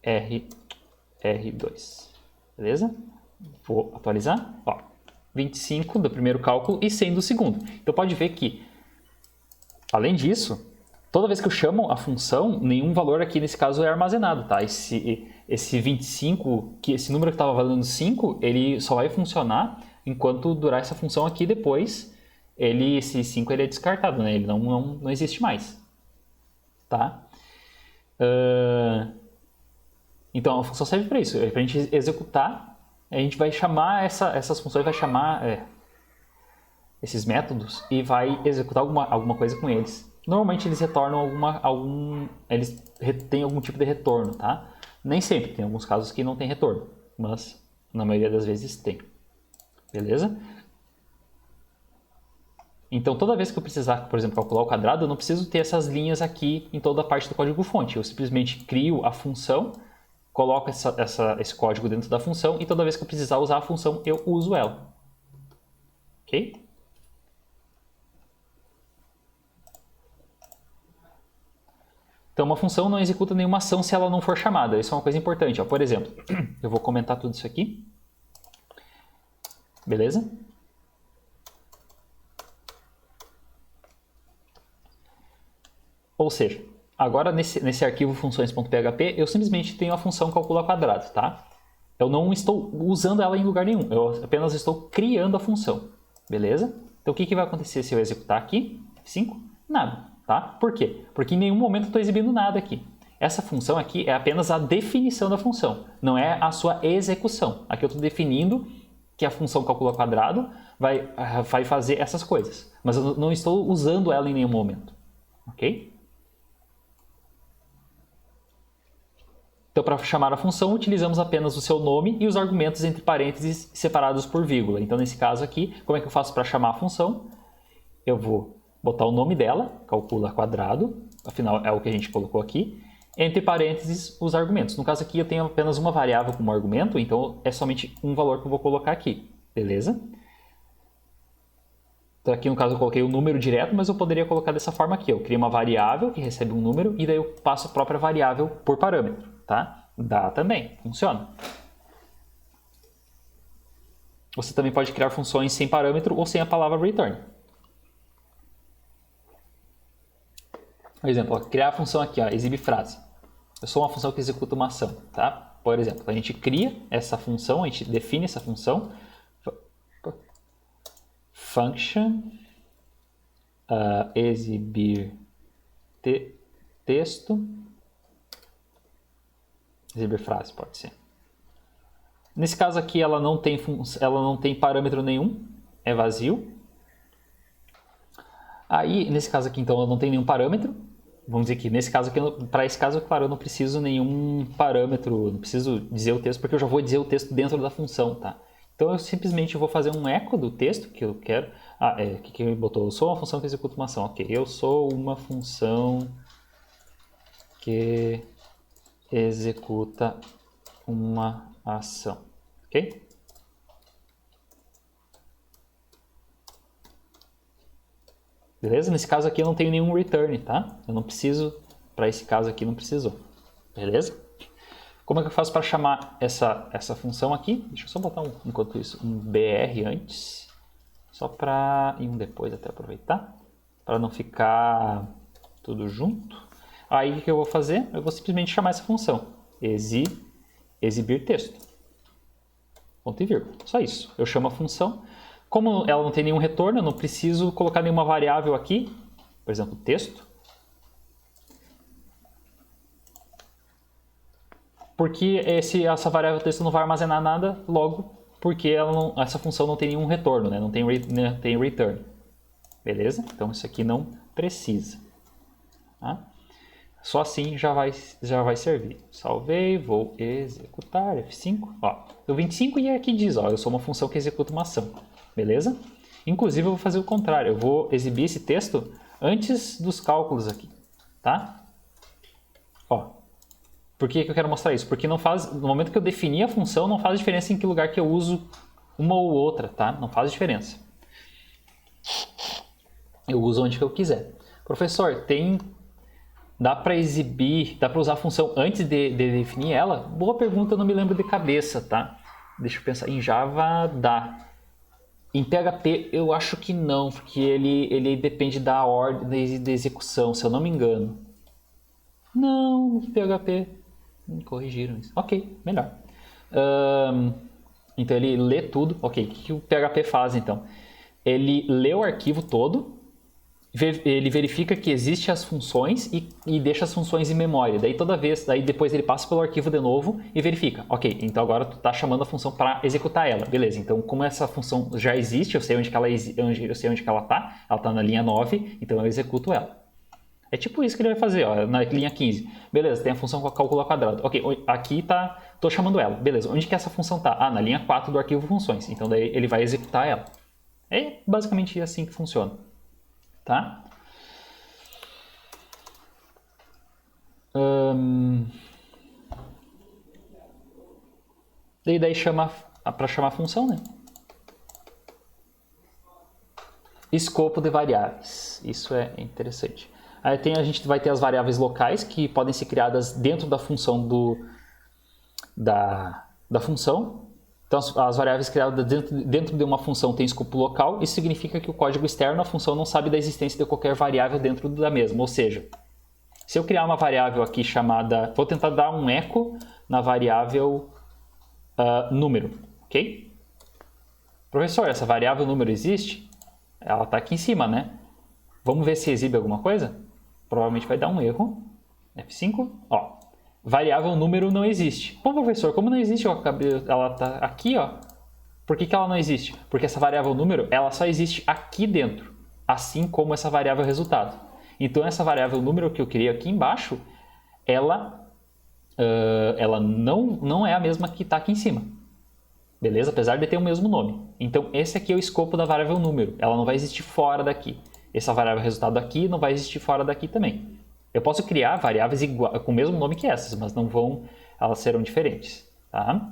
R2. Beleza? Vou atualizar. Ó, 25 do primeiro cálculo e 100 do segundo. Então pode ver que, além disso, toda vez que eu chamo a função, nenhum valor aqui nesse caso é armazenado, tá? Esse 25, esse número que estava valendo 5, ele só vai funcionar enquanto durar essa função aqui. Depois, esse 5 ele é descartado, né? Ele não existe mais, tá? Então, a função serve para isso, para a gente executar. A gente vai chamar essas funções, vai chamar esses métodos e vai executar alguma coisa com eles. Normalmente eles retornam eles têm algum tipo de retorno, tá? Nem sempre, tem alguns casos que não tem retorno, mas na maioria das vezes tem. Beleza? Então toda vez que eu precisar, por exemplo, calcular o quadrado, eu não preciso ter essas linhas aqui em toda a parte do código-fonte. Eu simplesmente crio a função, coloco esse código dentro da função e toda vez que eu precisar usar a função, eu uso ela. Ok? Então, uma função não executa nenhuma ação se ela não for chamada. Isso é uma coisa importante. Ó. Por exemplo, eu vou comentar tudo isso aqui. Beleza? Ou seja, agora nesse arquivo funções.php, eu simplesmente tenho a função calcula quadrado, tá? Eu não estou usando ela em lugar nenhum. Eu apenas estou criando a função. Beleza? Então, o que vai acontecer se eu executar aqui? F5? Nada. Tá? Por quê? Porque em nenhum momento eu estou exibindo nada aqui. Essa função aqui é apenas a definição da função, não é a sua execução. Aqui eu estou definindo que a função calcula quadrado vai fazer essas coisas, mas eu não estou usando ela em nenhum momento. Ok? Então, para chamar a função, utilizamos apenas o seu nome e os argumentos entre parênteses separados por vírgula. Então, nesse caso aqui, como é que eu faço para chamar a função? Eu vou botar o nome dela, calcula quadrado, afinal é o que a gente colocou aqui, entre parênteses os argumentos. No caso aqui eu tenho apenas uma variável como argumento, então é somente um valor que eu vou colocar aqui, beleza? Então aqui no caso eu coloquei o número direto, mas eu poderia colocar dessa forma aqui, eu criei uma variável que recebe um número e daí eu passo a própria variável por parâmetro, tá? Dá também, funciona. Você também pode criar funções sem parâmetro ou sem a palavra return. Por exemplo, ó, criar a função aqui, ó, exibe frase. Eu sou uma função que executa uma ação, tá? Por exemplo, a gente cria essa função, a gente define essa função, function exibir texto, exibir frase, pode ser. Nesse caso aqui ela não tem parâmetro nenhum, é vazio. Aí, nesse caso aqui, então, ela não tem nenhum parâmetro. Vamos dizer que nesse caso aqui, para esse caso, claro, eu não preciso nenhum parâmetro, não preciso dizer o texto, porque eu já vou dizer o texto dentro da função, tá? Então eu simplesmente vou fazer um eco do texto que eu quero. O que ele botou? Eu sou uma função que executa uma ação. Ok, eu sou uma função que executa uma ação. Ok? Beleza? Nesse caso aqui eu não tenho nenhum return, tá? Eu não preciso, para esse caso aqui não precisou. Beleza? Como é que eu faço para chamar essa função aqui? Deixa eu só botar, enquanto isso, um BR antes. Só para... e um depois até aproveitar. Para não ficar tudo junto. Aí o que eu vou fazer? Eu vou simplesmente chamar essa função. Exibir texto. Ponto e vírgula. Só isso. Eu chamo a função. Como ela não tem nenhum retorno, eu não preciso colocar nenhuma variável aqui. Por exemplo, texto. Porque essa variável texto não vai armazenar nada logo, porque essa função não tem nenhum retorno, né? Não tem return. Beleza? Então isso aqui não precisa. Tá? Só assim já vai servir. Salvei, vou executar, F5. Ó, o 25 e aqui diz, ó, eu sou uma função que executa uma ação. Beleza? Inclusive eu vou fazer o contrário, eu vou exibir esse texto antes dos cálculos aqui. Tá? Ó. Por que eu quero mostrar isso? Porque no momento que eu definir a função, não faz diferença em que lugar que eu uso uma ou outra, tá? Não faz diferença. Eu uso onde que eu quiser. Professor, dá para exibir, dá para usar a função antes de definir ela? Boa pergunta, eu não me lembro de cabeça, tá? Deixa eu pensar. Em Java dá. Em PHP eu acho que não, porque ele depende da ordem de execução, se eu não me engano. Não, PHP... me corrigiram isso. Ok, melhor. Então ele lê tudo. Ok, o que o PHP faz então? Ele lê o arquivo todo, ele verifica que existem as funções e deixa as funções em memória. Daí depois ele passa pelo arquivo de novo e verifica. Ok, então agora tu está chamando a função para executar ela. Beleza, então como essa função já existe, eu sei onde que ela está. Ela está na linha 9, então eu executo ela. É tipo isso que ele vai fazer, ó, na linha 15. Beleza, tem a função cálculo ao quadrado. Ok, aqui tô chamando ela. Beleza, onde que essa função tá? Ah, na linha 4 do arquivo funções. Então daí ele vai executar ela. É basicamente assim que funciona. Tá? Daí chama para chamar a função, né? Escopo de variáveis. Isso é interessante. Aí a gente vai ter as variáveis locais que podem ser criadas dentro da função da função. Então as variáveis criadas dentro de uma função têm escopo local. Isso significa que o código externo, a função, não sabe da existência de qualquer variável dentro da mesma. Ou seja, se eu criar uma variável aqui chamada... vou tentar dar um eco na variável número, ok? Professor, essa variável número existe? Ela está aqui em cima, né? Vamos ver se exibe alguma coisa? Provavelmente vai dar um erro. F5. Ó, variável número não existe. Bom, professor, como não existe? Ela está aqui, ó. Por que ela não existe? Porque essa variável número, ela só existe aqui dentro, assim como essa variável resultado. Então, essa variável número que eu criei aqui embaixo, ela não é a mesma que está aqui em cima. Beleza? Apesar de ter o mesmo nome. Então, esse aqui é o escopo da variável número. Ela não vai existir fora daqui. Essa variável resultado aqui não vai existir fora daqui também. Eu posso criar variáveis com o mesmo nome que essas, mas não vão, elas serão diferentes. Tá?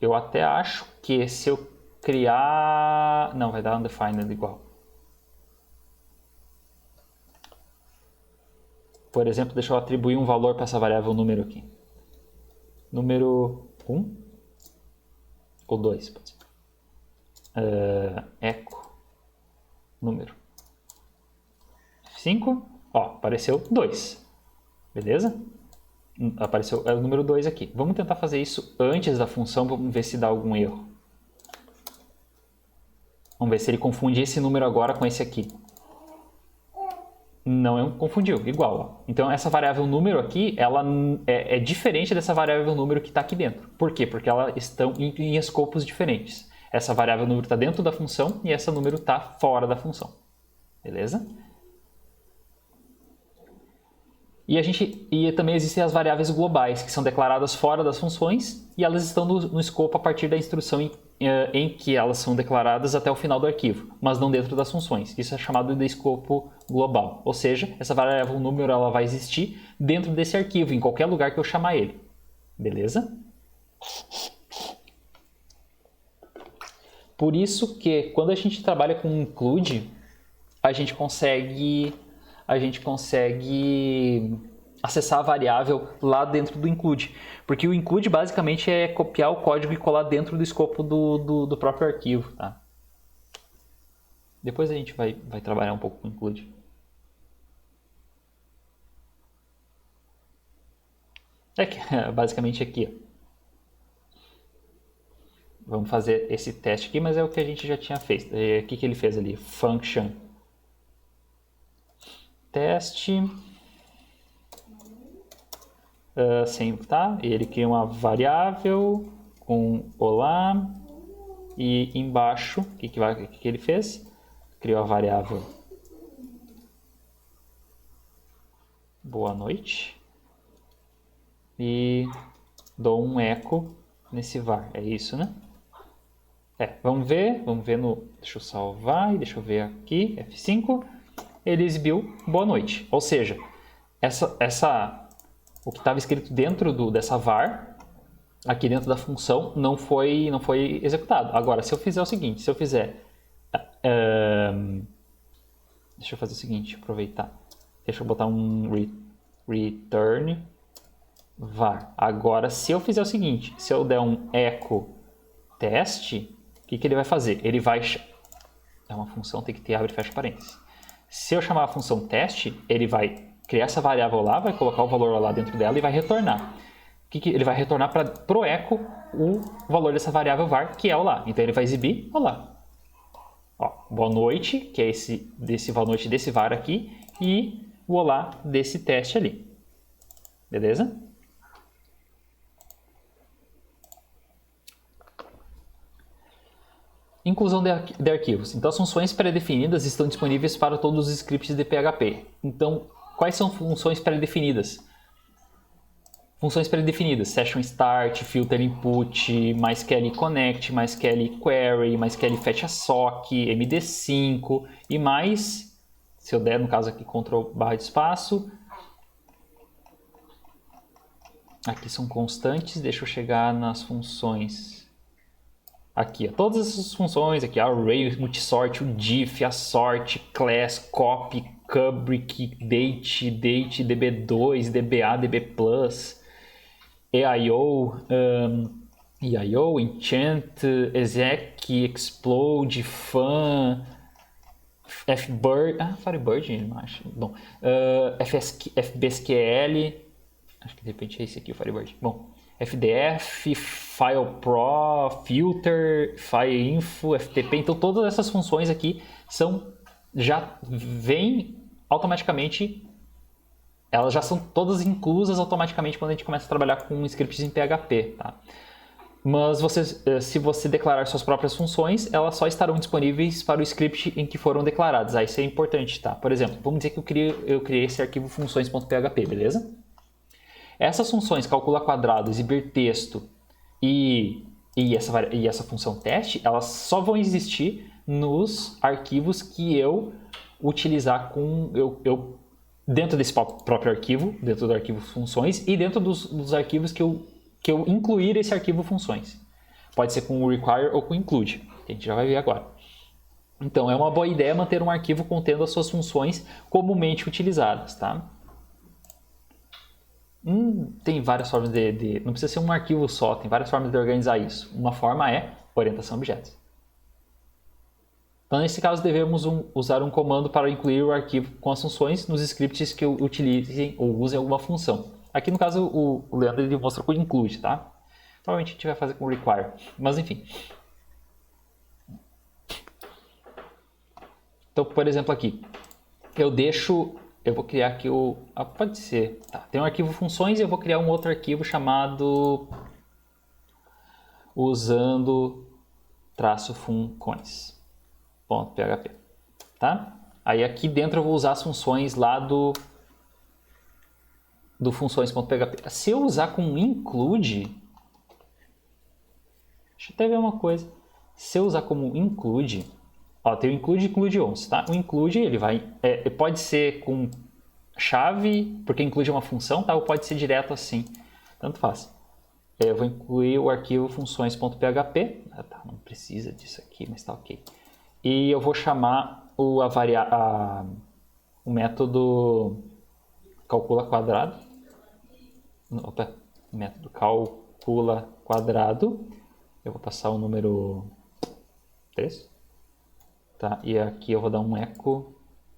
Eu até acho que se eu criar... não, vai dar undefined igual. Por exemplo, deixa eu atribuir um valor para essa variável número aqui. Número 1 ou 2, pode ser. Eco número 5, ó, apareceu 2, beleza? Apareceu o número 2 aqui. Vamos tentar fazer isso antes da função, vamos ver se dá algum erro. Vamos ver se ele confunde esse número agora com esse aqui. Não confundiu, igual. Ó. Então essa variável número aqui, ela é diferente dessa variável número que está aqui dentro. Por quê? Porque elas estão em escopos diferentes. Essa variável número está dentro da função e essa número está fora da função. Beleza? E também existem as variáveis globais, que são declaradas fora das funções e elas estão no escopo a partir da instrução em que elas são declaradas até o final do arquivo, mas não dentro das funções. Isso é chamado de escopo global. Ou seja, essa variável número ela vai existir dentro desse arquivo, em qualquer lugar que eu chamar ele. Beleza? Por isso que quando a gente trabalha com include, a gente consegue acessar a variável lá dentro do include. Porque o include basicamente é copiar o código e colar dentro do escopo do próprio arquivo. Tá? Depois a gente vai trabalhar um pouco com include. Basicamente aqui. Ó. Vamos fazer esse teste aqui, mas é o que a gente já tinha feito. O que ele fez ali? Function teste. Sem, tá? Ele cria uma variável com olá. E embaixo, o que ele fez? Criou a variável boa noite. E dou um eco nesse var. É isso, né? Vamos ver no... Deixa eu salvar e deixa eu ver aqui, F5. Ele exibiu boa noite. Ou seja, o que estava escrito dentro dessa var, aqui dentro da função, não foi executado. Agora, se eu fizer o seguinte, deixa eu fazer o seguinte, aproveitar. Deixa eu botar um return var. Agora, se eu fizer o seguinte, se eu der um echo teste, o que ele vai fazer? Ele vai... É uma função, tem que ter abre e fecha parênteses. Se eu chamar a função teste, ele vai criar essa variável lá, vai colocar o valor lá dentro dela e vai retornar. Ele vai retornar para o echo o valor dessa variável var, que é o lá. Então ele vai exibir olá. Ó, boa noite, que é desse boa noite desse var aqui, e o olá desse teste ali. Beleza? Inclusão de arquivos. Então, as funções pré-definidas estão disponíveis para todos os scripts de PHP. Então, quais são funções pré-definidas? Funções pré-definidas: session start, filter input, MySQL connect, MySQL query, MySQL fetch a sock, MD5 e mais, se eu der no caso aqui Ctrl barra de espaço. Aqui são constantes, deixa eu chegar nas funções. Aqui, ó, todas essas funções aqui, array, multisort, o diff, a sort, class, copy, kubrick, date, db2, dba, db+, EIO, EIO, enchant, exec, explode, fan, fbird, Firebird, acho, bom, fbsql, acho que de repente é esse aqui o Firebird, bom, FDF, FilePro, Filter, FileInfo, FTP. Então, todas essas funções aqui já vêm automaticamente, elas já são todas inclusas automaticamente quando a gente começa a trabalhar com scripts em PHP. Tá? Mas se você declarar suas próprias funções, elas só estarão disponíveis para o script em que foram declaradas. Isso é importante. Tá? Por exemplo, vamos dizer que eu criei esse arquivo funções.php, beleza? Essas funções, calcula quadrado, exibir texto e essa função teste, elas só vão existir nos arquivos que eu utilizar dentro desse próprio arquivo, dentro do arquivo funções e dentro dos arquivos que eu incluir esse arquivo funções. Pode ser com o require ou com o include, que a gente já vai ver agora. Então, é uma boa ideia manter um arquivo contendo as suas funções comumente utilizadas, tá? Tem várias formas não precisa ser um arquivo só, tem várias formas de organizar isso. Uma forma é orientação a objetos. Então, nesse caso, devemos usar um comando para incluir o arquivo com as funções nos scripts que utilizem ou usem alguma função. Aqui, no caso, o Leandro ele mostrou com include, tá? Provavelmente a gente vai fazer com require, mas enfim. Então, por exemplo, aqui, eu vou criar aqui pode ser, tá, tem um arquivo funções e eu vou criar um outro arquivo chamado usando -funcões.php, tá? Aí aqui dentro eu vou usar as funções lá do funções.php. Se eu usar com include, deixa eu até ver uma coisa. Se eu usar como include, ó, tem o include e include once, tá? O include ele pode ser com chave, porque include é uma função, tá? Ou pode ser direto assim, tanto faz. Eu vou incluir o arquivo funções.php. Tá, não precisa disso aqui, mas tá ok. E eu vou chamar o método calcula quadrado. Opa, método calcula quadrado. Eu vou passar o número 3. Tá? E aqui eu vou dar um eco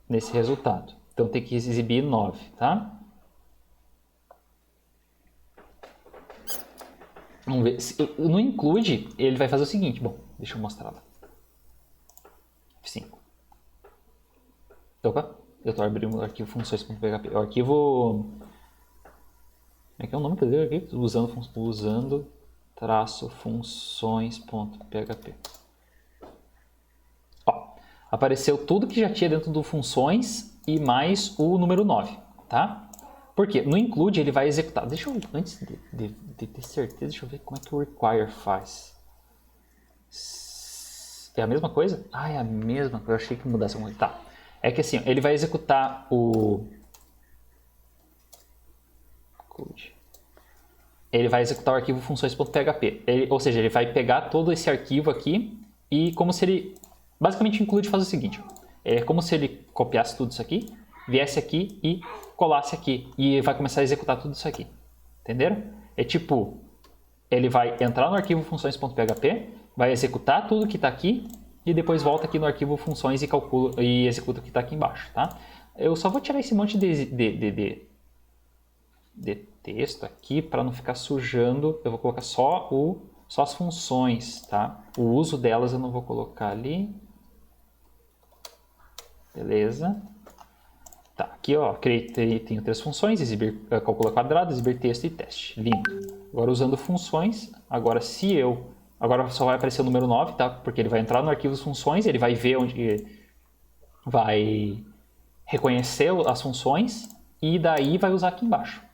nesse resultado. Então tem que exibir 9, tá? Vamos ver. No include, ele vai fazer o seguinte. Bom, deixa eu mostrar lá. F5. Opa, eu estou abrindo o arquivo funções.php. O arquivo... Como é que é o nome dele aqui? Usando traço funções.php. Ó, apareceu tudo que já tinha dentro do funções e mais o número 9, tá? Por quê? No include ele vai executar. Deixa eu, antes de ter certeza, deixa eu ver como é que o require faz. É a mesma coisa? Ah, é a mesma coisa. Eu achei que mudasse alguma coisa. Tá. É que assim, ele vai executar o... Ele vai executar o arquivo funções.php. Ou seja, ele vai pegar todo esse arquivo aqui e como se ele... Basicamente, o include faz o seguinte. É como se ele copiasse tudo isso aqui, viesse aqui e colasse aqui. E vai começar a executar tudo isso aqui. Entenderam? É tipo, ele vai entrar no arquivo funções.php, vai executar tudo que está aqui e depois volta aqui no arquivo funções e calcula e executa o que está aqui embaixo, tá? Eu só vou tirar esse monte de texto aqui para não ficar sujando. Eu vou colocar só as funções, tá? O uso delas eu não vou colocar ali. Beleza. Tá, aqui ó, tenho 3 funções, exibir, calcula quadrado, exibir texto e teste. Lindo. Agora usando funções, agora só vai aparecer o número 9, tá? Porque ele vai entrar no arquivo funções, ele vai ver onde vai reconhecer as funções e daí vai usar aqui embaixo.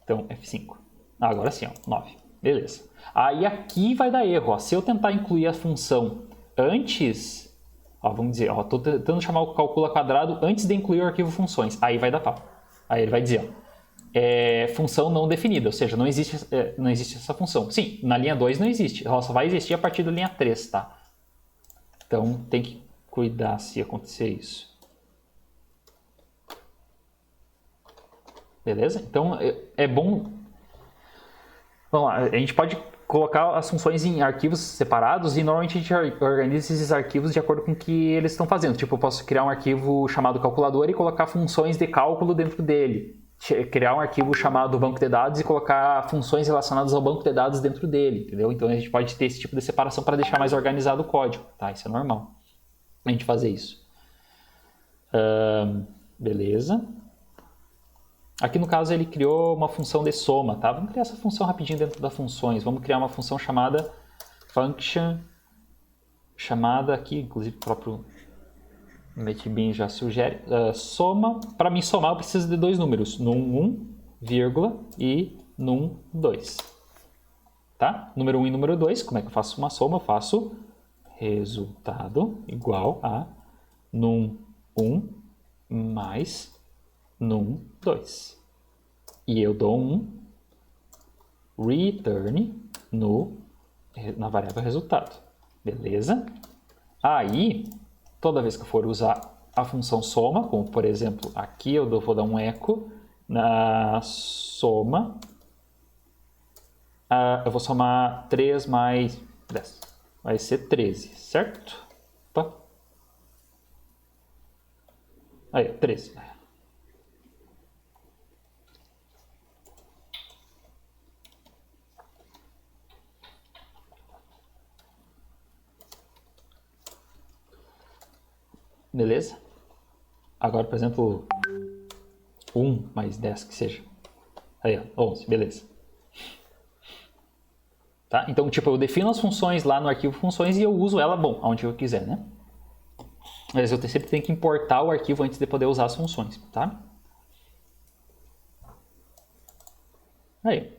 Então, F5. Agora sim, ó, 9. Beleza. Aí aqui vai dar erro, ó. Se eu tentar incluir a função antes... Ó, vamos dizer, estou tentando chamar o calcula quadrado antes de incluir o arquivo funções. Aí vai dar pau. Aí ele vai dizer, ó, função não definida, ou seja, não existe essa função. Sim, na linha 2 não existe. Ela só vai existir a partir da linha 3, tá? Então tem que cuidar se acontecer isso. Beleza? Então é bom... Vamos lá, a gente pode colocar as funções em arquivos separados e normalmente a gente organiza esses arquivos de acordo com o que eles estão fazendo. Tipo, eu posso criar um arquivo chamado calculador e colocar funções de cálculo dentro dele. Criar um arquivo chamado banco de dados e colocar funções relacionadas ao banco de dados dentro dele, entendeu? Então a gente pode ter esse tipo de separação para deixar mais organizado o código, tá? Isso é normal a gente fazer isso. Beleza. Aqui no caso ele criou uma função de soma, tá? Vamos criar essa função rapidinho dentro das funções. Vamos criar uma função chamada function, chamada aqui, inclusive o próprio NetBeans já sugere, soma. Para mim somar eu preciso de 2 números, num1, vírgula e num2. Tá? Número 1 e número 2, como é que eu faço uma soma? Eu faço resultado igual a num1 mais num2. E eu dou um return na variável resultado. Beleza? Aí, toda vez que eu for usar a função soma, como por exemplo, aqui eu vou dar um eco na soma, eu vou somar 3 mais 10. Vai ser 13, certo? Opa. Aí, 13. Beleza? Agora, por exemplo, 1 mais 10, que seja. Aí, ó, 11, beleza. Tá? Então, tipo, eu defino as funções lá no arquivo funções e eu uso ela, bom, onde eu quiser, né? Mas eu sempre tenho que importar o arquivo antes de poder usar as funções, tá? Aí.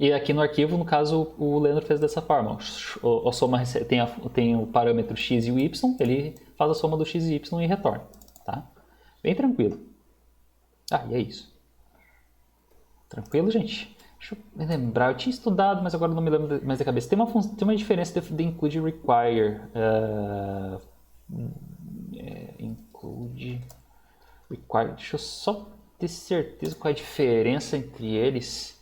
E aqui no arquivo, no caso, o Leandro fez dessa forma. A soma tem o parâmetro x e o y, ele faz a soma do x e y e retorna. Tá? Bem tranquilo. Ah, e é isso. Tranquilo, gente? Deixa eu me lembrar, eu tinha estudado, mas agora não me lembro mais da cabeça. Tem uma diferença de include e require. Include, require. Deixa eu só ter certeza qual é a diferença entre eles.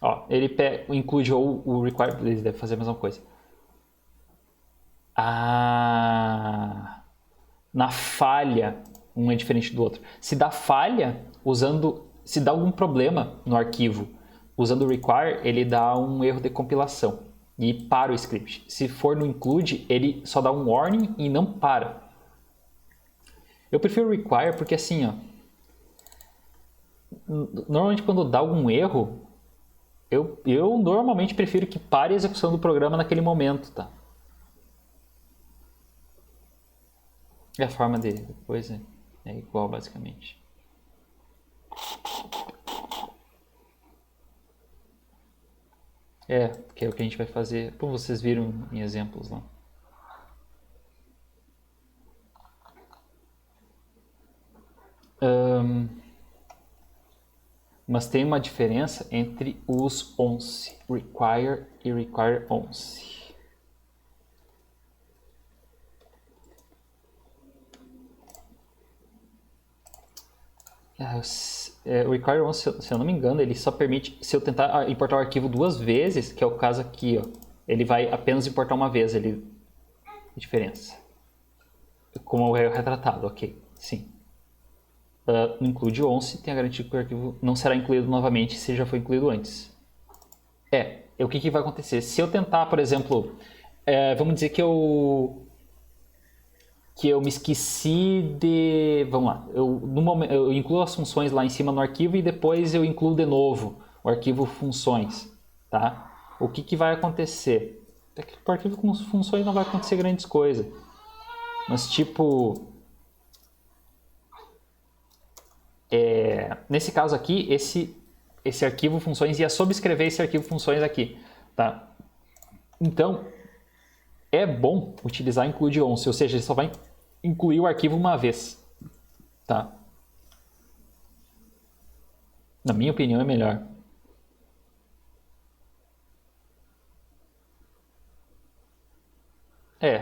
Ó, ele pega, o include ou o require, eles devem fazer a mesma coisa. Na falha, um é diferente do outro. Se dá falha, se dá algum problema no arquivo, usando o require, ele dá um erro de compilação e para o script. Se for no include, ele só dá um warning e não para. Eu prefiro o require porque assim, ó, normalmente quando dá algum erro, eu normalmente prefiro que pare a execução do programa naquele momento, tá? E a forma de depois é igual, basicamente. Que é o que a gente vai fazer. Como vocês viram em exemplos lá. Mas tem uma diferença entre os once, require e require once. O require once, se eu não me engano, ele só permite, se eu tentar importar o arquivo duas vezes, que é o caso aqui, ó, ele vai apenas importar uma vez, diferença. Como é retratado, ok, sim. No include once tem a garantia que o arquivo não será incluído novamente se já foi incluído antes. O que vai acontecer? Se eu tentar, por exemplo, vamos dizer que eu me esqueci de... Vamos lá, eu incluo as funções lá em cima no arquivo e depois eu incluo de novo o arquivo funções, tá? O que vai acontecer? É que com o arquivo com funções não vai acontecer grandes coisas. Mas tipo... nesse caso aqui, esse arquivo funções ia sobrescrever esse arquivo funções aqui, tá? Então, é bom utilizar include once, ou seja, ele só vai incluir o arquivo uma vez, tá? Na minha opinião é melhor.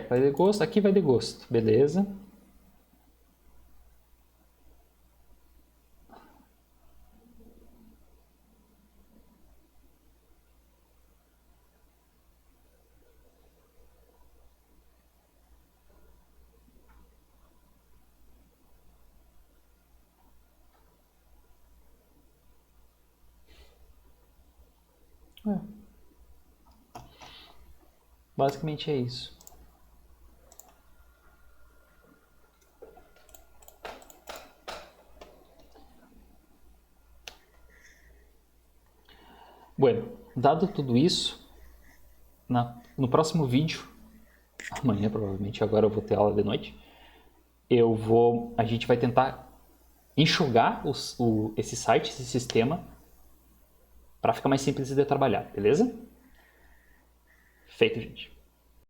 Vai de gosto, aqui vai de gosto, beleza? Basicamente é isso. Bueno, dado tudo isso, no próximo vídeo, amanhã provavelmente, agora eu vou ter aula de noite, a gente vai tentar enxugar esse site, esse sistema, para ficar mais simples de trabalhar, beleza? Feito, gente.